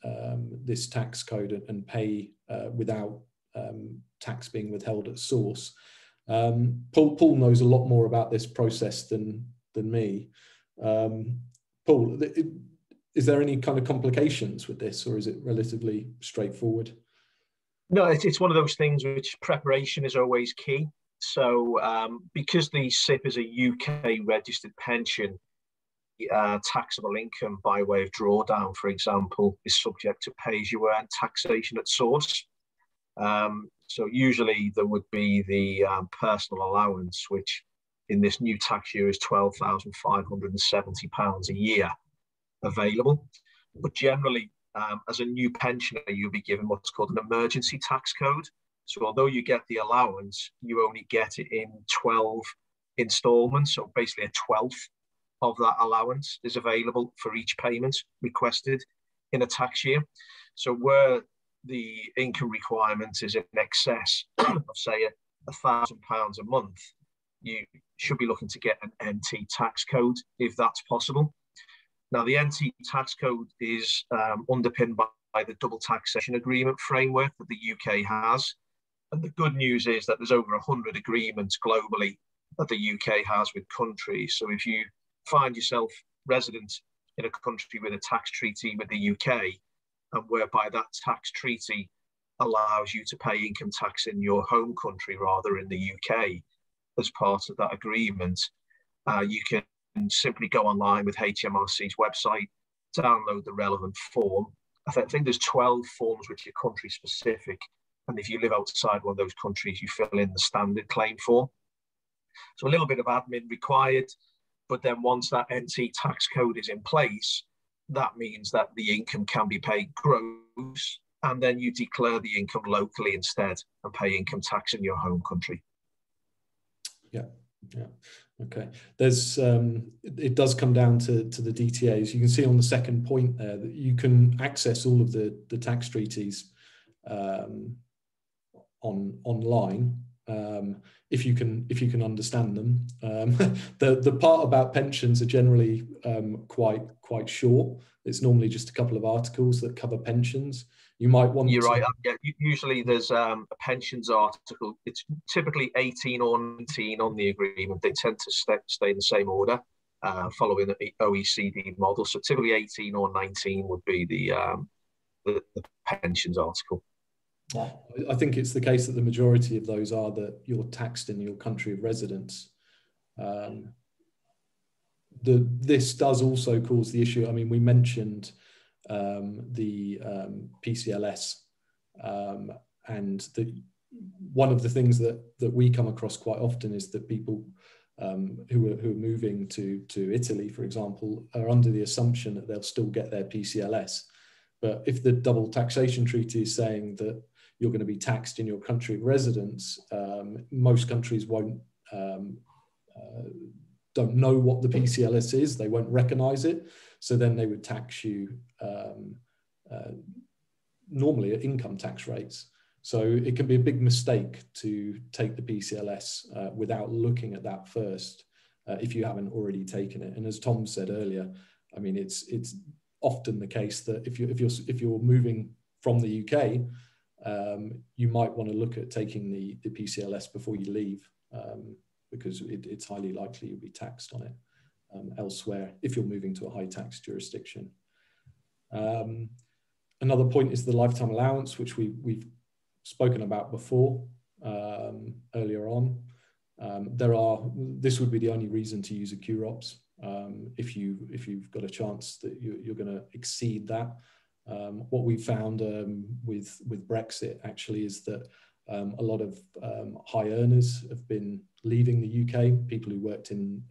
this tax code and pay without tax being withheld at source. Paul knows a lot more about this process than me. Paul, is there any kind of complications with this, or is it relatively straightforward? No, it's one of those things which preparation is always key. So because the SIP is a UK registered pension, taxable income by way of drawdown, for example, is subject to pay-as-you-earn taxation at source. So usually there would be the personal allowance, which in this new tax year is £12,570 a year available. But generally, as a new pensioner, you'll be given what's called an emergency tax code. So although you get the allowance, you only get it in 12 instalment, so basically a 12th of that allowance is available for each payment requested in a tax year. So where the income requirement is in excess of, say, £1,000 a month, you should be looking to get an NT tax code if that's possible. Now, the NT tax code is underpinned by the double taxation agreement framework that the UK has. And the good news is that there's over 100 agreements globally that the UK has with countries. So if you find yourself resident in a country with a tax treaty with the UK, and whereby that tax treaty allows you to pay income tax in your home country rather in the UK as part of that agreement, you can simply go online with HMRC's website, download the relevant form. I think there's 12 forms which are country specific. And if you live outside one of those countries, you fill in the standard claim form. So a little bit of admin required, but then once that NT tax code is in place, that means that the income can be paid gross, and then you declare the income locally instead and pay income tax in your home country. Yeah, yeah. Okay. There's it does come down to the DTAs. You can see on the second point there that you can access all of the tax treaties online if you can understand them. The part about pensions are generally quite short. It's normally just a couple of articles that cover pensions. You might want. You're right. Yeah, usually there's a pensions article. It's typically 18 or 19 on the agreement. They tend to stay in the same order, following the OECD model. So typically 18 or 19 would be the pensions article. Yeah. I think it's the case that the majority of those are that you're taxed in your country of residence. This does also cause the issue. I mean, we mentioned the PCLS, and one of the things that we come across quite often is that people who are moving to Italy, for example, are under the assumption that they'll still get their PCLS. But if the double taxation treaty is saying that you're going to be taxed in your country of residence, most countries don't know what the PCLS is. They won't recognize it. So then they would tax you normally at income tax rates. So it can be a big mistake to take the PCLS without looking at that first if you haven't already taken it. And as Tom said earlier, I mean, it's often the case that if you're moving from the UK, you might want to look at taking the PCLS before you leave, because it's highly likely you'll be taxed on it elsewhere if you're moving to a high tax jurisdiction. Another point is the lifetime allowance, which we've spoken about before earlier on. This would be the only reason to use a QROPS if you've got a chance that you're going to exceed that. What we found with Brexit actually is that a lot of high earners have been leaving the UK, people who worked in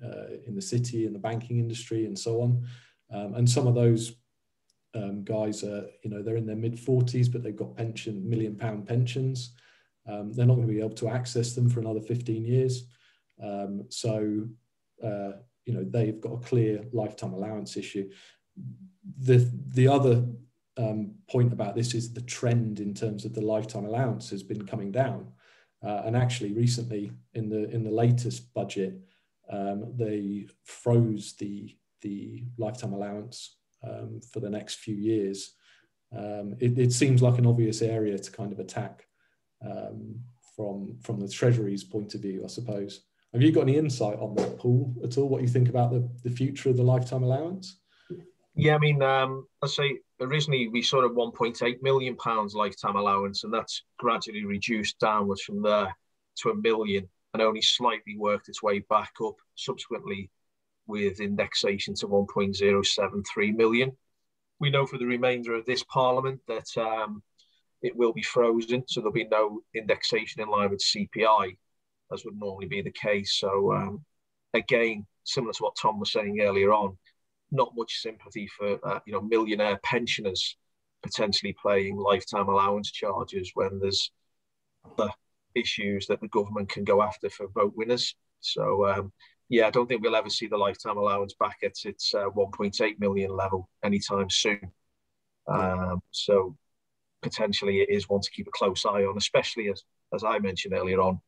the city, in the banking industry and so on. And some of those guys are, they're in their mid-40s, but they've got £1 million pensions. They're not going to be able to access them for another 15 years. They've got a clear lifetime allowance issue. The other point about this is the trend in terms of the lifetime allowance has been coming down, and actually recently in the latest budget they froze the lifetime allowance for the next few years. It seems like an obvious area to kind of attack from the Treasury's point of view, I suppose. Have you got any insight on that, Paul, at all? What you think about the future of the lifetime allowance? Yeah, I mean, let's say originally we saw a £1.8 million lifetime allowance, and that's gradually reduced downwards from there to £1 million, and only slightly worked its way back up subsequently with indexation to 1.073 million. We know for the remainder of this Parliament that it will be frozen, so there'll be no indexation in line with CPI, as would normally be the case. So again, similar to what Tom was saying earlier on, not much sympathy for millionaire pensioners potentially paying lifetime allowance charges when there's other issues that the government can go after for vote winners. So yeah, I don't think we'll ever see the lifetime allowance back at its 1.8 million level anytime soon. So potentially it is one to keep a close eye on, especially as I mentioned earlier on.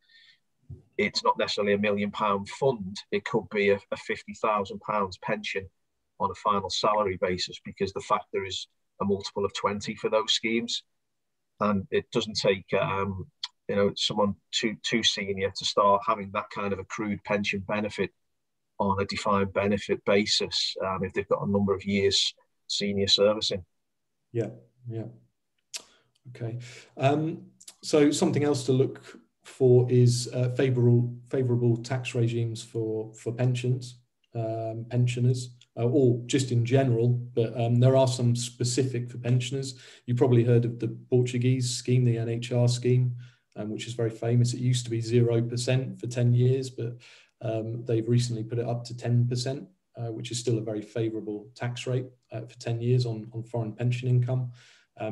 It's not necessarily £1 million fund. It could be a £50,000 pension on a final salary basis, because the factor is a multiple of 20 for those schemes, and it doesn't take someone too senior to start having that kind of accrued pension benefit on a defined benefit basis if they've got a number of years senior servicing. Yeah. Okay. So something else to look for is favourable tax regimes for pensioners, or just in general. But there are some specific for pensioners. You probably heard of the Portuguese scheme, the NHR scheme, which is very famous. It used to be 0% for 10 years, but they've recently put it up to 10%, which is still a very favourable tax rate for 10 years on foreign pension income.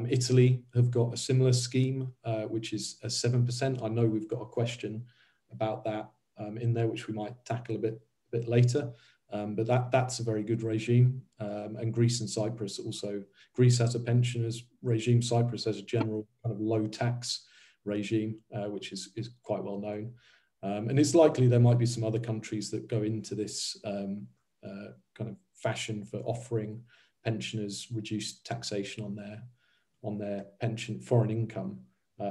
Italy have got a similar scheme, which is a 7%. I know we've got a question about that in there, which we might tackle a bit later. But that's a very good regime. And Greece and Cyprus also. Greece has a pensioners regime. Cyprus has a general kind of low tax regime, which is quite well known. And it's likely there might be some other countries that go into this kind of fashion for offering pensioners reduced taxation on their pension foreign income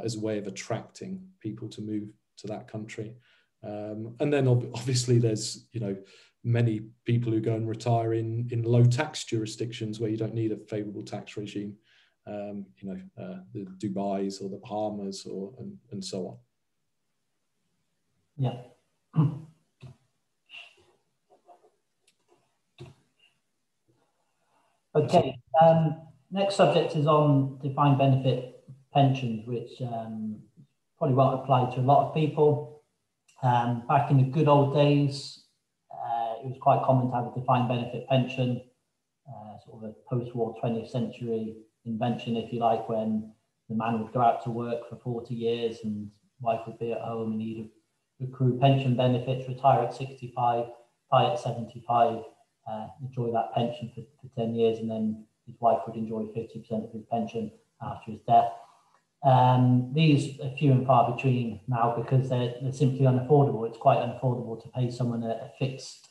as a way of attracting people to move to that country. And then obviously there's many people who go and retire in low tax jurisdictions where you don't need a favourable tax regime, the Dubais or the Bahamas and so on. Yeah. Okay. Next subject is on defined benefit pensions, which probably won't apply to a lot of people. Back in the good old days, it was quite common to have a defined benefit pension, sort of a post-war 20th century invention, if you like, when the man would go out to work for 40 years and wife would be at home and he'd accrue pension benefits, retire at 65, die at 75, enjoy that pension for 10 years, and then his wife would enjoy 50% of his pension after his death. These are few and far between now because they're simply unaffordable. It's quite unaffordable to pay someone a fixed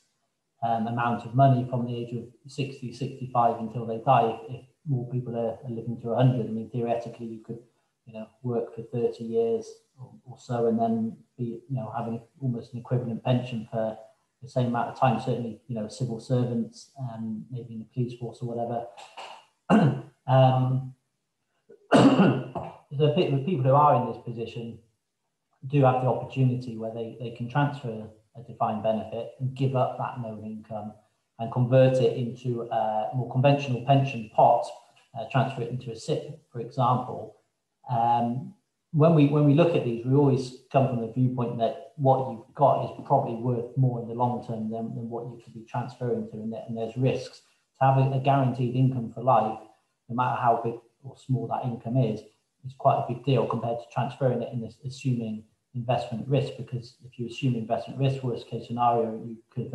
amount of money from the age of 60, 65 until they die. If more people are living to 100, I mean, theoretically, you could, work for 30 years or so and then be, having almost an equivalent pension for the same amount of time. Certainly, civil servants, maybe in the police force or whatever. The people who are in this position do have the opportunity where they can transfer a defined benefit and give up that known income and convert it into a more conventional pension pot, transfer it into a SIP, for example. When we look at these, we always come from the viewpoint that what you've got is probably worth more in the long term than what you could be transferring to, and there's risks. To have a guaranteed income for life, no matter how big or small that income is quite a big deal compared to transferring it and assuming investment risk, because if you assume investment risk, worst case scenario, you could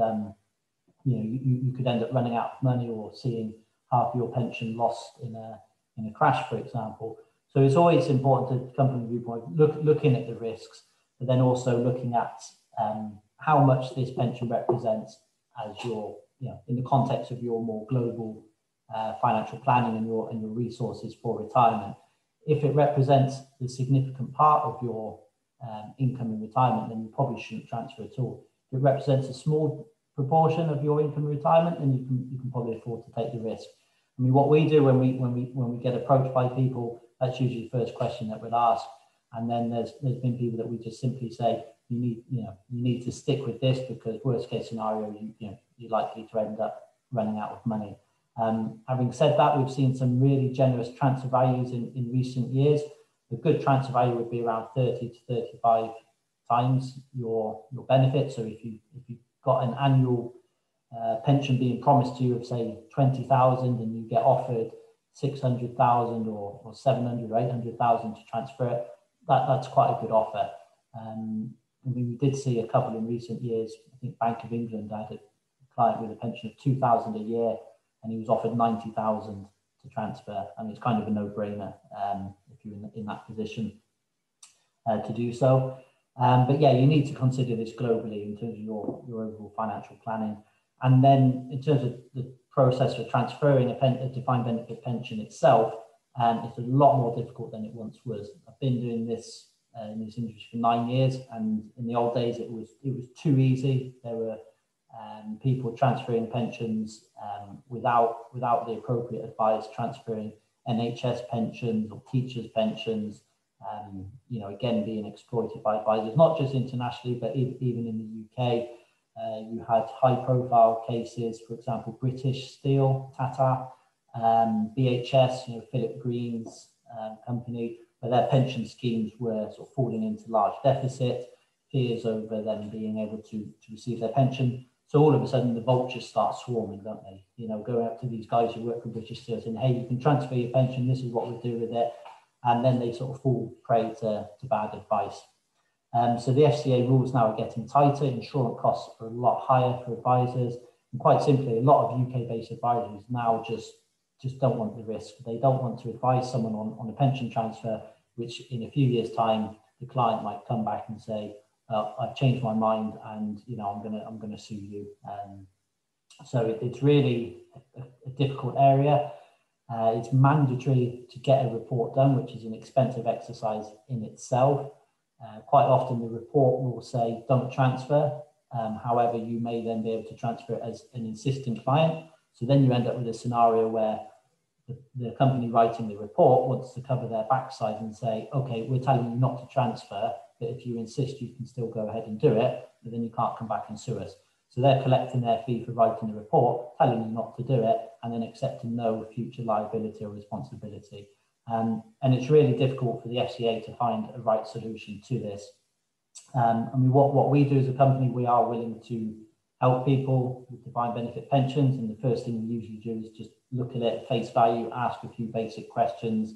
you could end up running out of money or seeing half your pension lost in a crash, for example. So it's always important to come from the viewpoint looking at the risks, but then also looking at how much this pension represents as your in the context of your more global financial planning and your resources for retirement. If it represents a significant part of your income in retirement, then you probably shouldn't transfer at all. If it represents a small proportion of your income in retirement, then you can probably afford to take the risk. I mean, what we do when we get approached by people, that's usually the first question that we'd ask. And then there's been people that we just simply say, you need to stick with this because worst case scenario, you're likely to end up running out of money. Having said that, we've seen some really generous transfer values in recent years. The good transfer value would be around 30 to 35 times your benefit. So if you've got an annual pension being promised to you of say 20,000 and you get offered 600,000 or 700 or 800,000 to transfer it, that's quite a good offer. And mean, we did see a couple in recent years. I think Bank of England had a client with a pension of 2,000 a year, and he was offered 90,000 to transfer. And it's kind of a no-brainer if you're in that position to do so. But yeah, you need to consider this globally in terms of your overall financial planning. And then in terms of the process for transferring a defined benefit pension itself, it's a lot more difficult than it once was. I've been doing this in this industry for 9 years, and in the old days it was too easy. There were people transferring pensions without the appropriate advice, transferring NHS pensions or teachers' pensions. You know, again, being exploited by advisors, not just internationally, but even in the UK. You had high-profile cases, for example, British Steel, Tata, BHS, you know, Philip Green's company, where their pension schemes were sort of falling into large deficit, fears over them being able to receive their pension. So all of a sudden, the vultures start swarming, don't they? You know, going up to these guys who work for British Steel saying, hey, you can transfer your pension, this is what we'll do with it. And then they sort of fall prey to bad advice. So the FCA rules now are getting tighter. Insurance costs are a lot higher for advisors. And quite simply, a lot of UK-based advisors now just don't want the risk. They don't want to advise someone on a pension transfer, which in a few years' time, the client might come back and say, I've changed my mind, and you know, I'm gonna sue you. So it's really a difficult area. It's mandatory to get a report done, which is an expensive exercise in itself. Quite often the report will say don't transfer. However, you may then be able to transfer it as an insisting client. So then you end up with a scenario where the company writing the report wants to cover their backside and say, okay, we're telling you not to transfer, but if you insist, you can still go ahead and do it, but then you can't come back and sue us. So they're collecting their fee for writing the report, telling you not to do it, and then accepting no future liability or responsibility. And it's really difficult for the FCA to find a right solution to this. I mean, what we do as a company, we are willing to help people with defined benefit pensions. And the first thing we usually do is just look at it at face value, ask a few basic questions,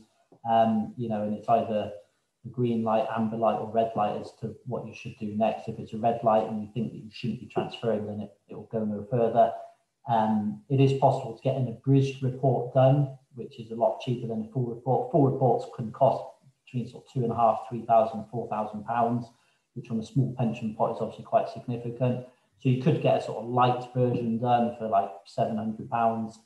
you know, and it's either a green light, amber light, or red light as to what you should do next. If it's a red light and you think that you shouldn't be transferring, then it will go no further. It is possible to get an abridged report done, which is a lot cheaper than a full report. Full reports can cost between sort of £2,500, £3,000, £4,000, which on a small pension pot is obviously quite significant. So you could get a sort of light version done for like £700,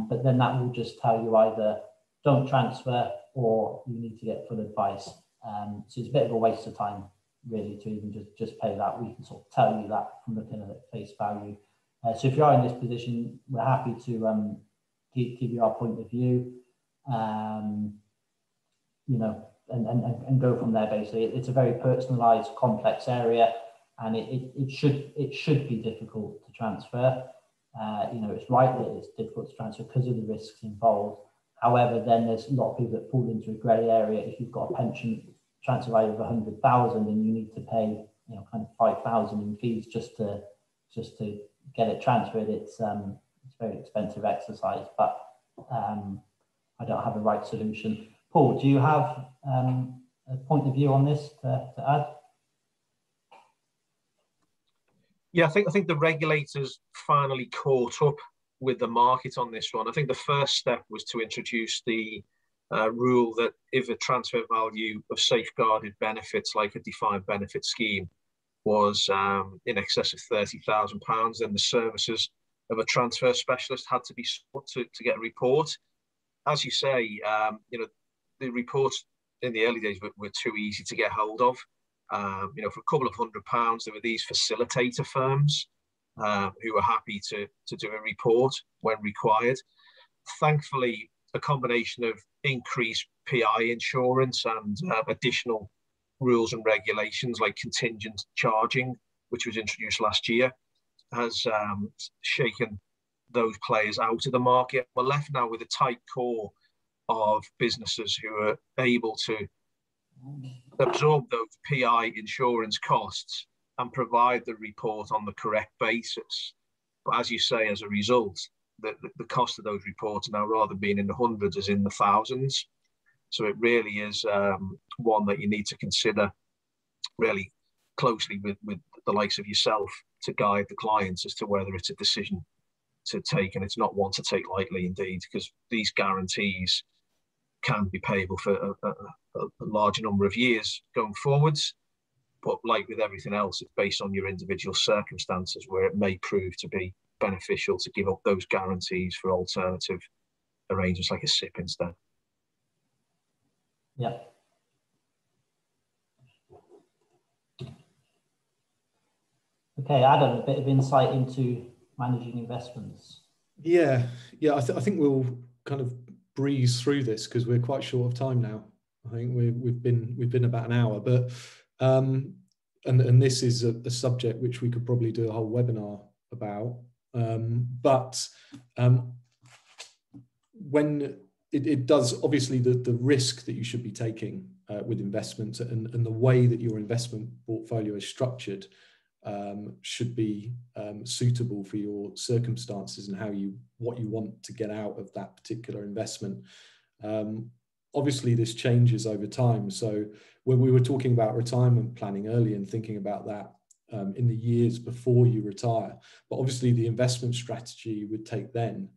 but then that will just tell you either don't transfer or you need to get full advice. So it's a bit of a waste of time, really, to even just pay that. We can sort of tell you that from looking at it at face value. So if you are in this position, we're happy to give you our point of view, you know, and go from there. Basically, it's a very personalised, complex area, and it should be difficult to transfer. You know, it's right that it's difficult to transfer because of the risks involved. However, then there's a lot of people that fall into a grey area. If you've got a pension transfer value of 100,000 and you need to pay, you know, kind of 5,000 in fees just to get it transferred, it's a very expensive exercise. But I don't have a right solution. Paul, do you have a point of view on this to add? Yeah, I think the regulators finally caught up with the market on this one. I think the first step was to introduce the rule that if a transfer value of safeguarded benefits, like a defined benefit scheme, was in excess of £30,000, then the services of a transfer specialist had to be sought to get a report. As you say, you know, the reports in the early days were too easy to get hold of. You know, for a couple of £100, there were these facilitator firms who were happy to do a report when required. Thankfully, a combination of increased PI insurance and additional rules and regulations like contingent charging, which was introduced last year, has shaken those players out of the market. We're left now with a tight core of businesses who are able to absorb those PI insurance costs and provide the report on the correct basis. But as you say, as a result, the cost of those reports now, rather than being in the hundreds, is in the thousands. So it really is one that you need to consider really closely with the likes of yourself to guide the clients as to whether it's a decision to take, and it's not one to take lightly indeed, because these guarantees can be payable for a larger number of years going forwards. But like with everything else, it's based on your individual circumstances where it may prove to be beneficial to give up those guarantees for alternative arrangements like a SIP instead. Yeah. Okay, Adam, a bit of insight into managing investments. Yeah, I think we'll kind of breeze through this because we're quite short of time now. I think we've been about an hour, but and this is a subject which we could probably do a whole webinar about. When it does, obviously the risk that you should be taking with investments and the way that your investment portfolio is structured should be suitable for your circumstances and what you want to get out of that particular investment. Obviously, this changes over time. So when we were talking about retirement planning earlier and thinking about that in the years before you retire, but obviously the investment strategy you would take then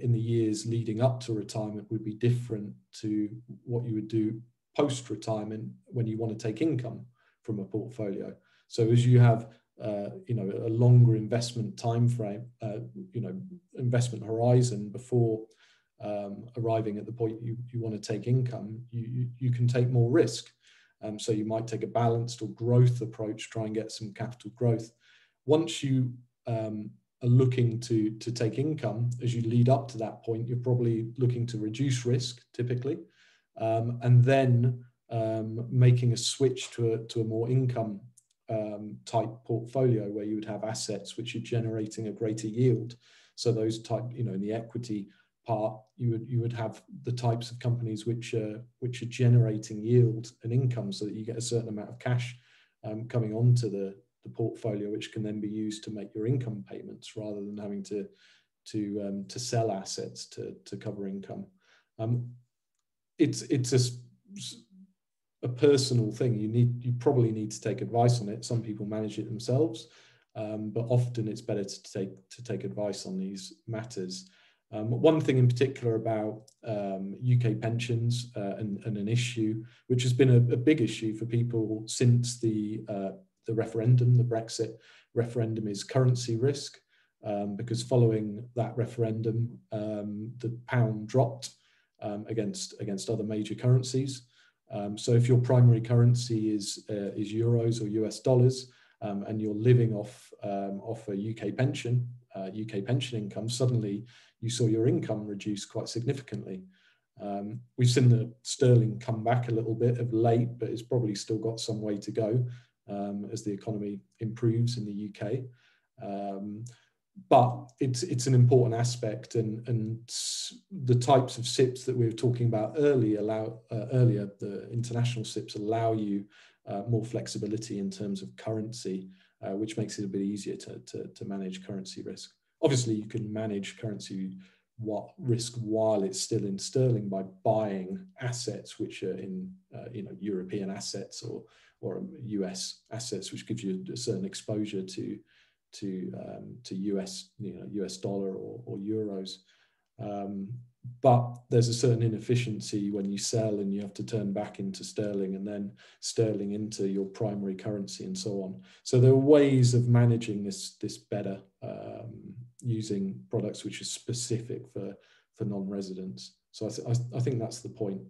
in the years leading up to retirement would be different to what you would do post-retirement when you want to take income from a portfolio. So as you have, a longer investment time frame, investment horizon before arriving at the point you want to take income, you can take more risk. So you might take a balanced or growth approach, try and get some capital growth. Once you are looking to take income, as you lead up to that point, you're probably looking to reduce risk typically, and then making a switch to a more income type portfolio where you would have assets which are generating a greater yield. So those type, in the equity part, you would have the types of companies which are generating yield and income, so that you get a certain amount of cash coming onto the portfolio, which can then be used to make your income payments rather than having to sell assets to cover income. It's a personal thing. You probably need to take advice on it. Some people manage it themselves, but often it's better to take advice on these matters. One thing in particular about UK pensions and an issue which has been a big issue for people since the referendum, the Brexit referendum, is currency risk, because following that referendum, the pound dropped against other major currencies. So if your primary currency is euros or US dollars, and you're living off a UK pension income, suddenly you saw your income reduce quite significantly. We've seen the sterling come back a little bit of late, but it's probably still got some way to go as the economy improves in the UK. But it's an important aspect, and the types of SIPs that we were talking about earlier, the international SIPs allow you more flexibility in terms of currency, which makes it a bit easier to manage currency risk. Obviously, you can manage currency risk while it's still in sterling by buying assets which are in European assets or US assets, which gives you a certain exposure to US dollar or euros. But there's a certain inefficiency when you sell and you have to turn back into sterling and then sterling into your primary currency and so on. So there are ways of managing this better, using products which are specific for non-residents. So I think that's the point.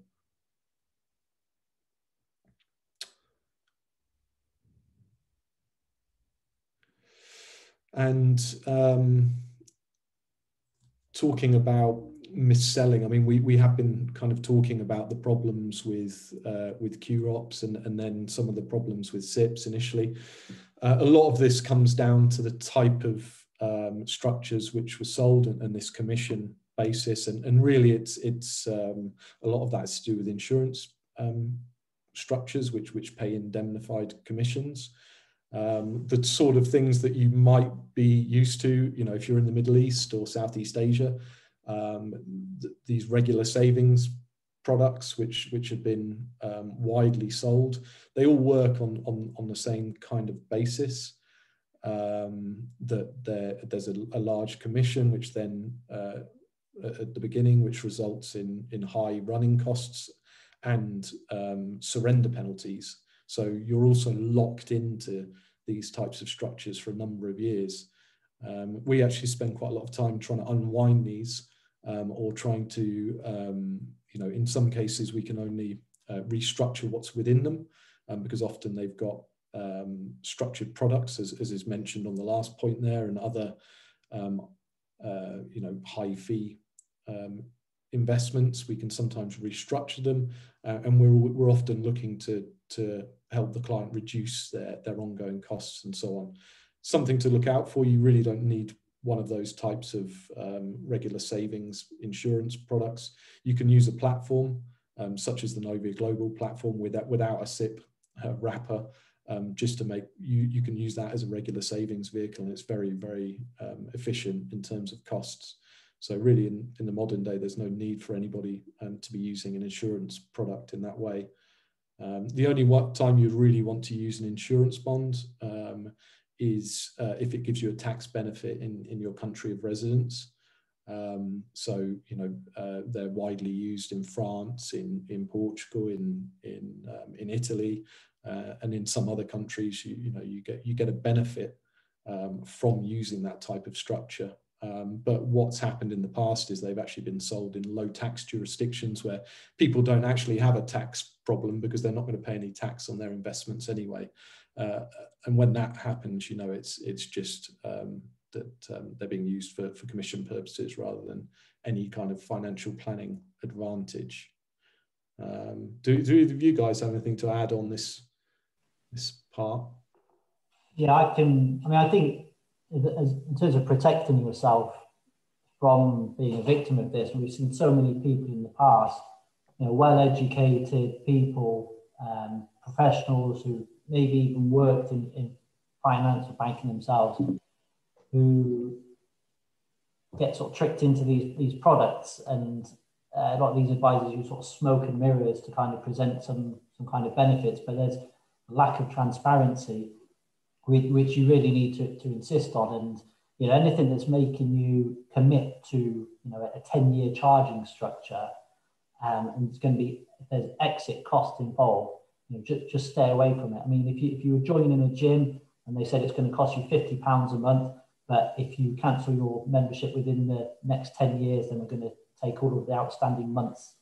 And talking about mis-selling, I mean, we have been kind of talking about the problems with QROPs and then some of the problems with SIPs initially. A lot of this comes down to the type of structures which were sold and this commission basis, and really it's a lot of that is to do with insurance structures which pay indemnified commissions. The sort of things that you might be used to, if you're in the Middle East or Southeast Asia, these regular savings products which have been widely sold. They all work on the same kind of basis. That there's a large commission, which then at the beginning, which results in high running costs and surrender penalties. So you're also locked into these types of structures for a number of years. We actually spend quite a lot of time trying to unwind these, or trying to, you know, in some cases we can only restructure what's within them, because often they've got structured products, as is mentioned on the last point there, and other, you know, high fee investments. We can sometimes restructure them, and we're often looking to help the client reduce their ongoing costs and so on. Something to look out for. You really don't need one of those types of regular savings insurance products. You can use a platform such as the Novia Global platform without a SIP wrapper, just to make you can use that as a regular savings vehicle, and it's very, very efficient in terms of costs. So really in the modern day, there's no need for anybody to be using an insurance product in that way. The only time you'd really want to use an insurance bond is if it gives you a tax benefit in your country of residence. So, you know, they're widely used in France, in Portugal, in Italy, and in some other countries. You know, you get a benefit from using that type of structure. But what's happened in the past is they've actually been sold in low tax jurisdictions where people don't actually have a tax problem because they're not going to pay any tax on their investments anyway. And when that happens, you know, it's just that they're being used for commission purposes rather than any kind of financial planning advantage. Do either of you guys have anything to add on this part? Yeah, I mean, I think in terms of protecting yourself from being a victim of this, we've seen so many people in the past, you know, well-educated people, professionals who maybe even worked in finance or banking themselves, who get sort of tricked into these products, and a lot of these advisors use sort of smoke and mirrors to kind of present some kind of benefits, but there's a lack of transparency which you really need to insist on. And you know, anything that's making you commit to, you know, a 10-year charging structure, and it's going to be, if there's exit cost involved, you know, just stay away from it. I mean, if you were joining a gym and they said it's going to cost you £50 a month, but if you cancel your membership within the next 10 years, then we're going to take all of the outstanding months'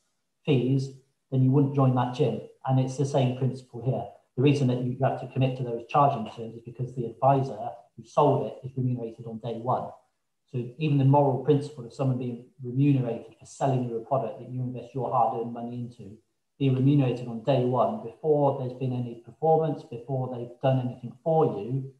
fees, then you wouldn't join that gym. And it's the same principle here. The reason that you have to commit to those charging terms is because the advisor who sold it is remunerated on day one. So even the moral principle of someone being remunerated for selling you a product that you invest your hard-earned money into, being remunerated on day one before there's been any performance, before they've done anything for you,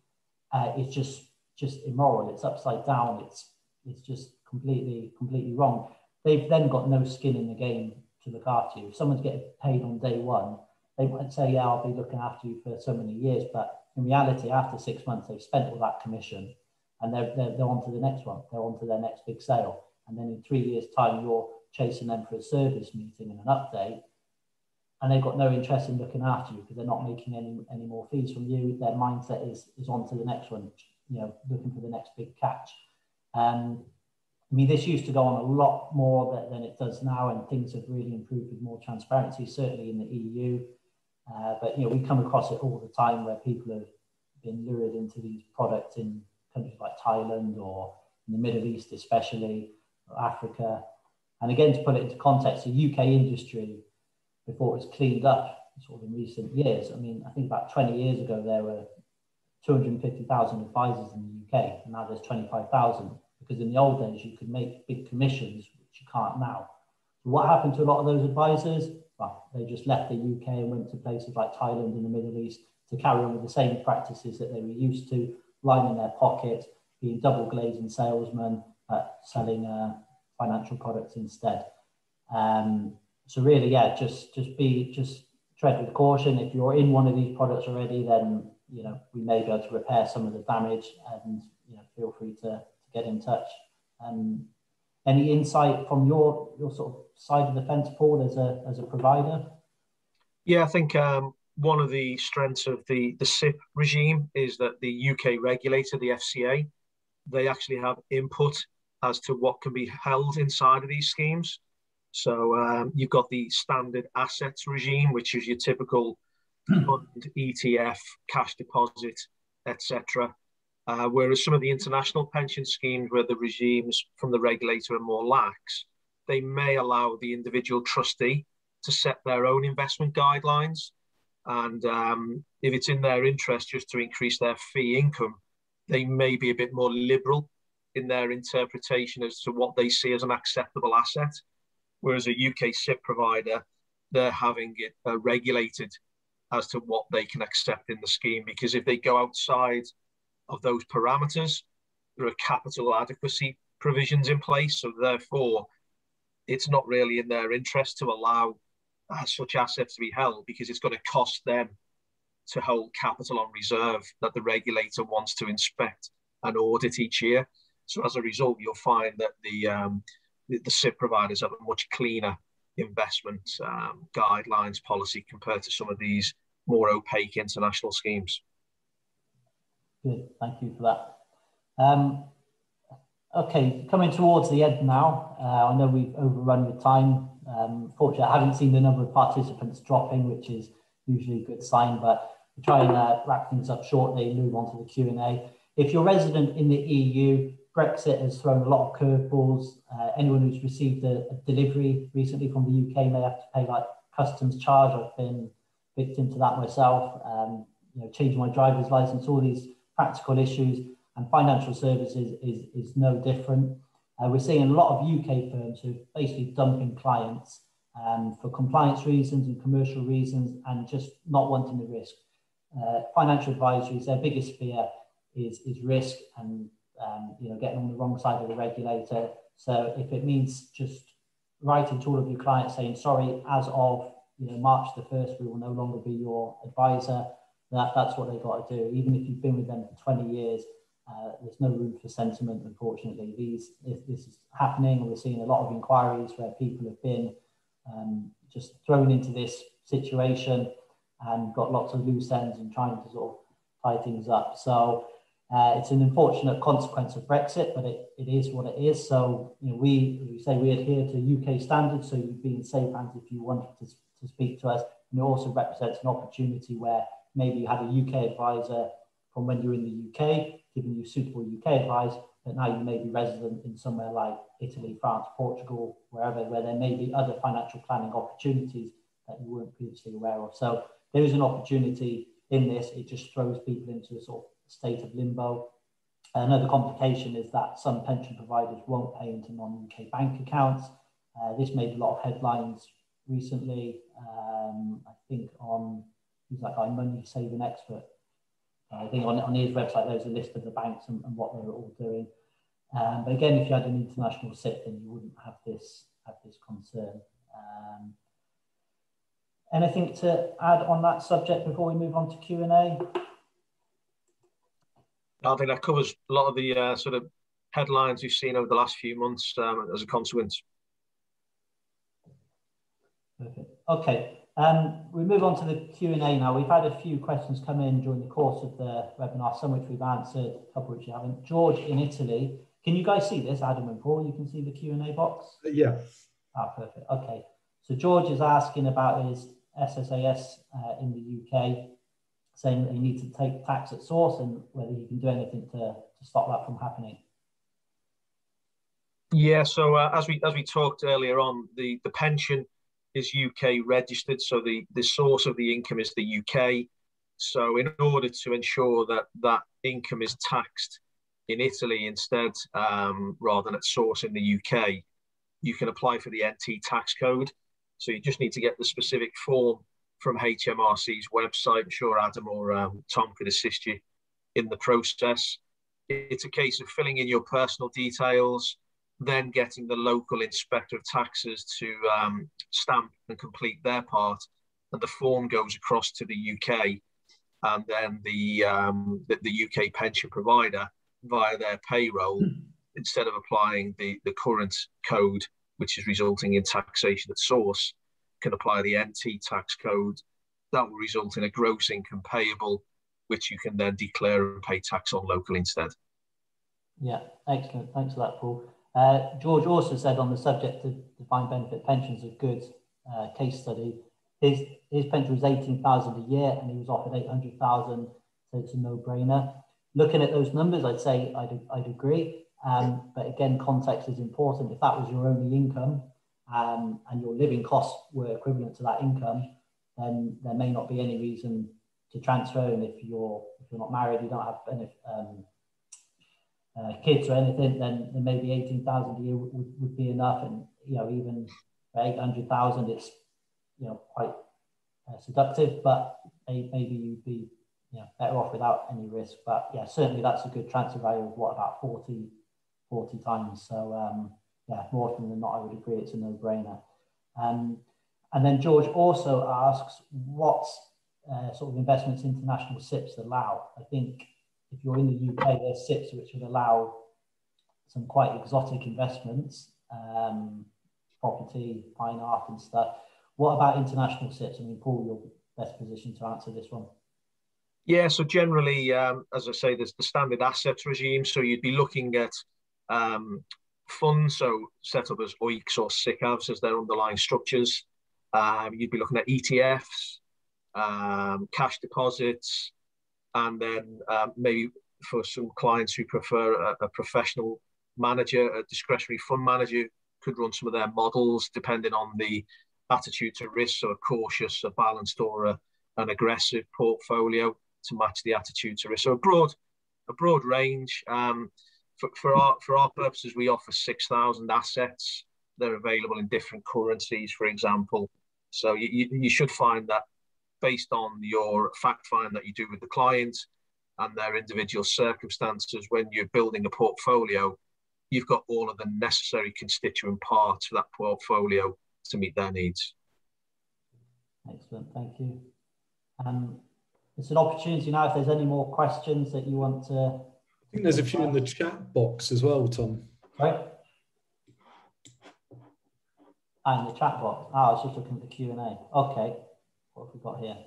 it's just immoral. It's upside down. It's just completely wrong. They've then got no skin in the game to look after you. If someone's getting paid on day one, they might say, yeah, I'll be looking after you for so many years, but in reality, after 6 months, they've spent all that commission and they're on to the next one. They're on to their next big sale. And then in 3 years' time, you're chasing them for a service meeting and an update, and they've got no interest in looking after you because they're not making any more fees from you. Their mindset is on to the next one, you know, looking for the next big catch. I mean, this used to go on a lot more than it does now, and things have really improved with more transparency, certainly in the EU. But, you know, we come across it all the time where people have been lured into these products in countries like Thailand or in the Middle East, especially, or Africa. And again, to put it into context, the UK industry, before it was cleaned up sort of in recent years, I mean, I think about 20 years ago, there were 250,000 advisors in the UK, and now there's 25,000, because in the old days, you could make big commissions, which you can't now. So what happened to a lot of those advisors? Well, they just left the UK and went to places like Thailand and the Middle East to carry on with the same practices that they were used to, lining their pocket, being double glazing salesmen, selling financial products instead. So really, yeah, just tread with caution. If you're in one of these products already, then, you know, we may be able to repair some of the damage, and, you know, feel free to get in touch. Any insight from your sort of side of the fence, Paul, as a provider? Yeah, I think one of the strengths of the SIP regime is that the UK regulator, the FCA, they actually have input as to what can be held inside of these schemes. So you've got the standard assets regime, which is your typical fund, ETF, cash deposit, etc. Whereas some of the international pension schemes, where the regimes from the regulator are more lax, they may allow the individual trustee to set their own investment guidelines. And if it's in their interest just to increase their fee income, they may be a bit more liberal in their interpretation as to what they see as an acceptable asset. Whereas a UK SIP provider, they're having it regulated as to what they can accept in the scheme. Because if they go outside of those parameters, there are capital adequacy provisions in place. So therefore, it's not really in their interest to allow such assets to be held, because it's going to cost them to hold capital on reserve that the regulator wants to inspect and audit each year. So as a result, you'll find that the SIP providers have a much cleaner investment guidelines policy compared to some of these more opaque international schemes. Good, thank you for that. Okay, coming towards the end now. I know we've overrun with time. Fortunately, I haven't seen the number of participants dropping, which is usually a good sign, but we'll try and wrap things up shortly and move on to the Q&A. If you're resident in the EU, Brexit has thrown a lot of curveballs. Anyone who's received a delivery recently from the UK may have to pay like customs charge. I've been victim to that myself. Changing my driver's license, all these practical issues, and financial services is no different. We're seeing a lot of UK firms who are basically dumping clients for compliance reasons and commercial reasons, and just not wanting the risk. Financial advisories, their biggest fear is risk and getting on the wrong side of the regulator. So if it means just writing to all of your clients saying, sorry, as of March the 1st, we will no longer be your advisor, that's what they've got to do. Even if you've been with them for 20 years, there's no room for sentiment, unfortunately. If this is happening, and we're seeing a lot of inquiries where people have been just thrown into this situation and got lots of loose ends and trying to sort of tie things up. So it's an unfortunate consequence of Brexit, but it is what it is. So we say we adhere to UK standards, so you'd be in safe hands if you wanted to speak to us. And it also represents an opportunity where maybe you had a UK advisor from when you're in the UK, giving you suitable UK advice, but now you may be resident in somewhere like Italy, France, Portugal, wherever, where there may be other financial planning opportunities that you weren't previously aware of. So there is an opportunity in this. It just throws people into a sort of state of limbo. Another complication is that some pension providers won't pay into non-UK bank accounts. This made a lot of headlines recently. I think on, who's that guy, Money Saving Expert. I think on his website there's a list of the banks and what they're all doing. But again, if you had an international SIP, then you wouldn't have this concern. Anything to add on that subject before we move on to Q&A? I think that covers a lot of the sort of headlines we've seen over the last few months as a consequence. Perfect. Okay. We move on to the Q&A now. We've had a few questions come in during the course of the webinar, some which we've answered, a couple which you haven't. George in Italy, can you guys see this, Adam and Paul? You can see the Q&A box? Yeah. Ah, perfect. Okay. So George is asking about his SSAS in the UK, saying that he needs to take tax at source and whether he can do anything to stop that from happening. Yeah, so as we talked earlier on, the pension is UK registered, so the source of the income is the UK. So in order to ensure that income is taxed in Italy instead, rather than at source in the UK, you can apply for the NT tax code. So you just need to get the specific form from HMRC's website. I'm sure Adam or Tom could assist you in the process. It's a case of filling in your personal details, then getting the local inspector of taxes to stamp and complete their part, and the form goes across to the UK, and then the UK pension provider, via their payroll, instead of applying the current code, which is resulting in taxation at source, can apply the NT tax code. That will result in a gross income payable, which you can then declare and pay tax on locally instead. Yeah, excellent. Thanks for that, Paul. George also said on the subject of defined benefit pensions, a good case study. His pension was 18,000 a year, and he was offered 800,000, so it's a no-brainer. Looking at those numbers, I'd say I'd agree. But again, context is important. If that was your only income and your living costs were equivalent to that income, then there may not be any reason to transfer. And if you're not married, you don't have any kids or anything, then maybe 18,000 a year would be enough. And even for 800,000, it's quite seductive. But maybe you'd be better off without any risk. But yeah, certainly that's a good transfer value of what, about 40 times. So yeah, more often than not, I would agree it's a no-brainer. And then George also asks, what sort of investments international SIPs allow? I think if you're in the UK, there's SIPs which would allow some quite exotic investments, property, fine art and stuff. What about international SIPs? I mean, Paul, you're best positioned to answer this one. Yeah, so generally, as I say, there's the standard assets regime. So you'd be looking at funds, so set up as OICs or SICAVs as their underlying structures. You'd be looking at ETFs, cash deposits, and then maybe for some clients who prefer a professional manager, a discretionary fund manager, could run some of their models depending on the attitude to risk, so a cautious, a balanced, or an aggressive portfolio to match the attitude to risk. So a broad range. For our purposes, we offer 6,000 assets. They're available in different currencies, for example. So you should find that based on your fact find that you do with the client and their individual circumstances, when you're building a portfolio, you've got all of the necessary constituent parts for that portfolio to meet their needs. Excellent, thank you. It's an opportunity now if there's any more questions that you want to... I think there's a few in the chat box as well, Tom. Sorry? In the chat box. I was just looking at the Q&A. Okay, what have we got here?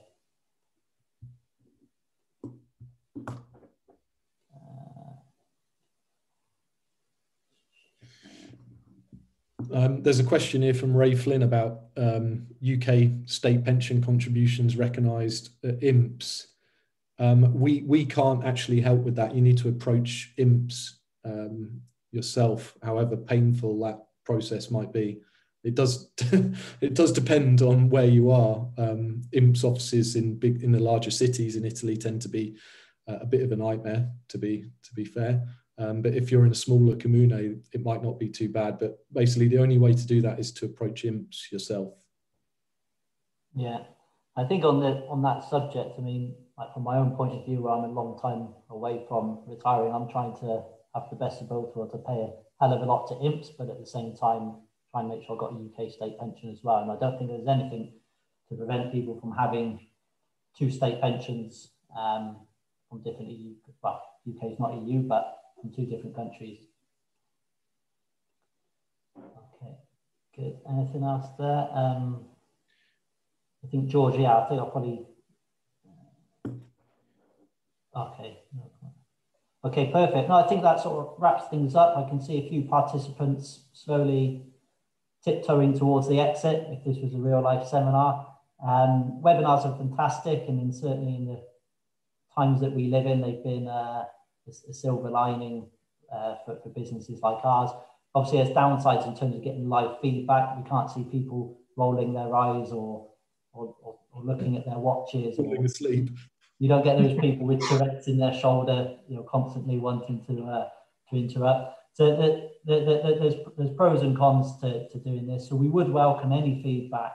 There's a question here from Ray Flynn about UK state pension contributions recognised at IMPS. We can't actually help with that. You need to approach IMPS yourself, however painful that process might be. It does it does depend on where you are. IMPS offices in the larger cities in Italy tend to be a bit of a nightmare, to be fair. But if you're in a smaller comune, it might not be too bad. But basically, the only way to do that is to approach IMPS yourself. Yeah, I think on that subject, I mean, like from my own point of view, where I'm a long time away from retiring, I'm trying to have the best of both worlds. To pay a hell of a lot to IMPS, but at the same time, try and make sure I've got a UK state pension as well. And I don't think there's anything to prevent people from having two state pensions from different EU. Well, UK is not EU, but from two different countries. Okay, good. Anything else there? I think George, yeah, I think I'll probably... Okay. Okay, perfect. No, I think that sort of wraps things up. I can see a few participants slowly tiptoeing towards the exit, if this was a real life seminar. Webinars are fantastic, and certainly in the times that we live in, they've been a silver lining for businesses like ours. Obviously, there's downsides in terms of getting live feedback. We can't see people rolling their eyes or looking at their watches. Falling asleep. You don't get those people with Tourette's in their shoulder, constantly wanting to interrupt. So there's pros and cons to doing this. So we would welcome any feedback.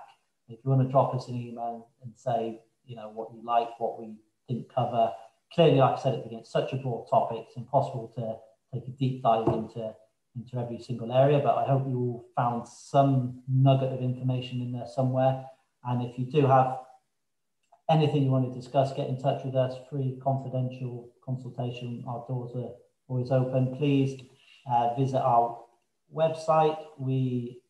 If you want to drop us an email and say, what you like, what we didn't cover. Clearly, like I said at the beginning, it's such a broad topic, it's impossible to take a deep dive into every single area, but I hope you all found some nugget of information in there somewhere. And if you do have anything you want to discuss, get in touch with us. Free confidential consultation. Our doors are always open. Please visit our website. We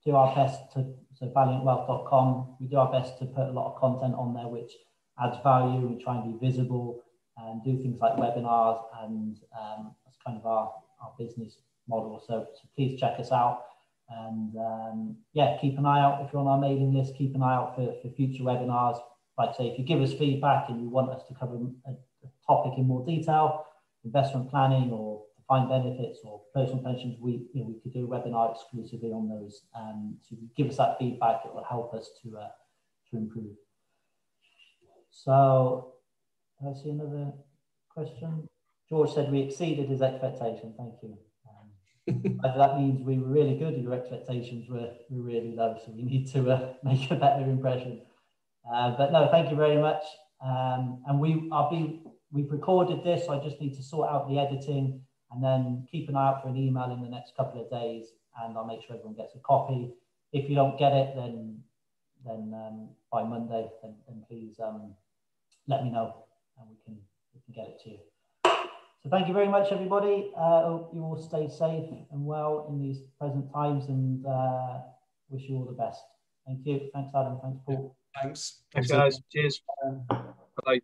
do our best to, so valiantwealth.com, we do our best to put a lot of content on there which adds value. We try and be visible and do things like webinars, and that's kind of our business model. So please check us out. And yeah, keep an eye out if you're on our mailing list. Keep an eye out for future webinars. Like I say, if you give us feedback and you want us to cover a topic in more detail, investment planning or defined benefits or personal pensions, we could do a webinar exclusively on those. So if you give us that feedback, it will help us to improve. So, I see another question. George said we exceeded his expectation. Thank you. That means we were really good. Your expectations were really low, so we need to make a better impression. But no, thank you very much. And we've recorded this, so I just need to sort out the editing, and then keep an eye out for an email in the next couple of days, and I'll make sure everyone gets a copy. If you don't get it, then by Monday, then please let me know, and we can get it to you. So thank you very much, everybody. Hope you all stay safe and well in these present times, and wish you all the best. Thank you. Thanks, Adam. Thanks, Paul. Thanks. Thanks, guys. Cheers. Bye.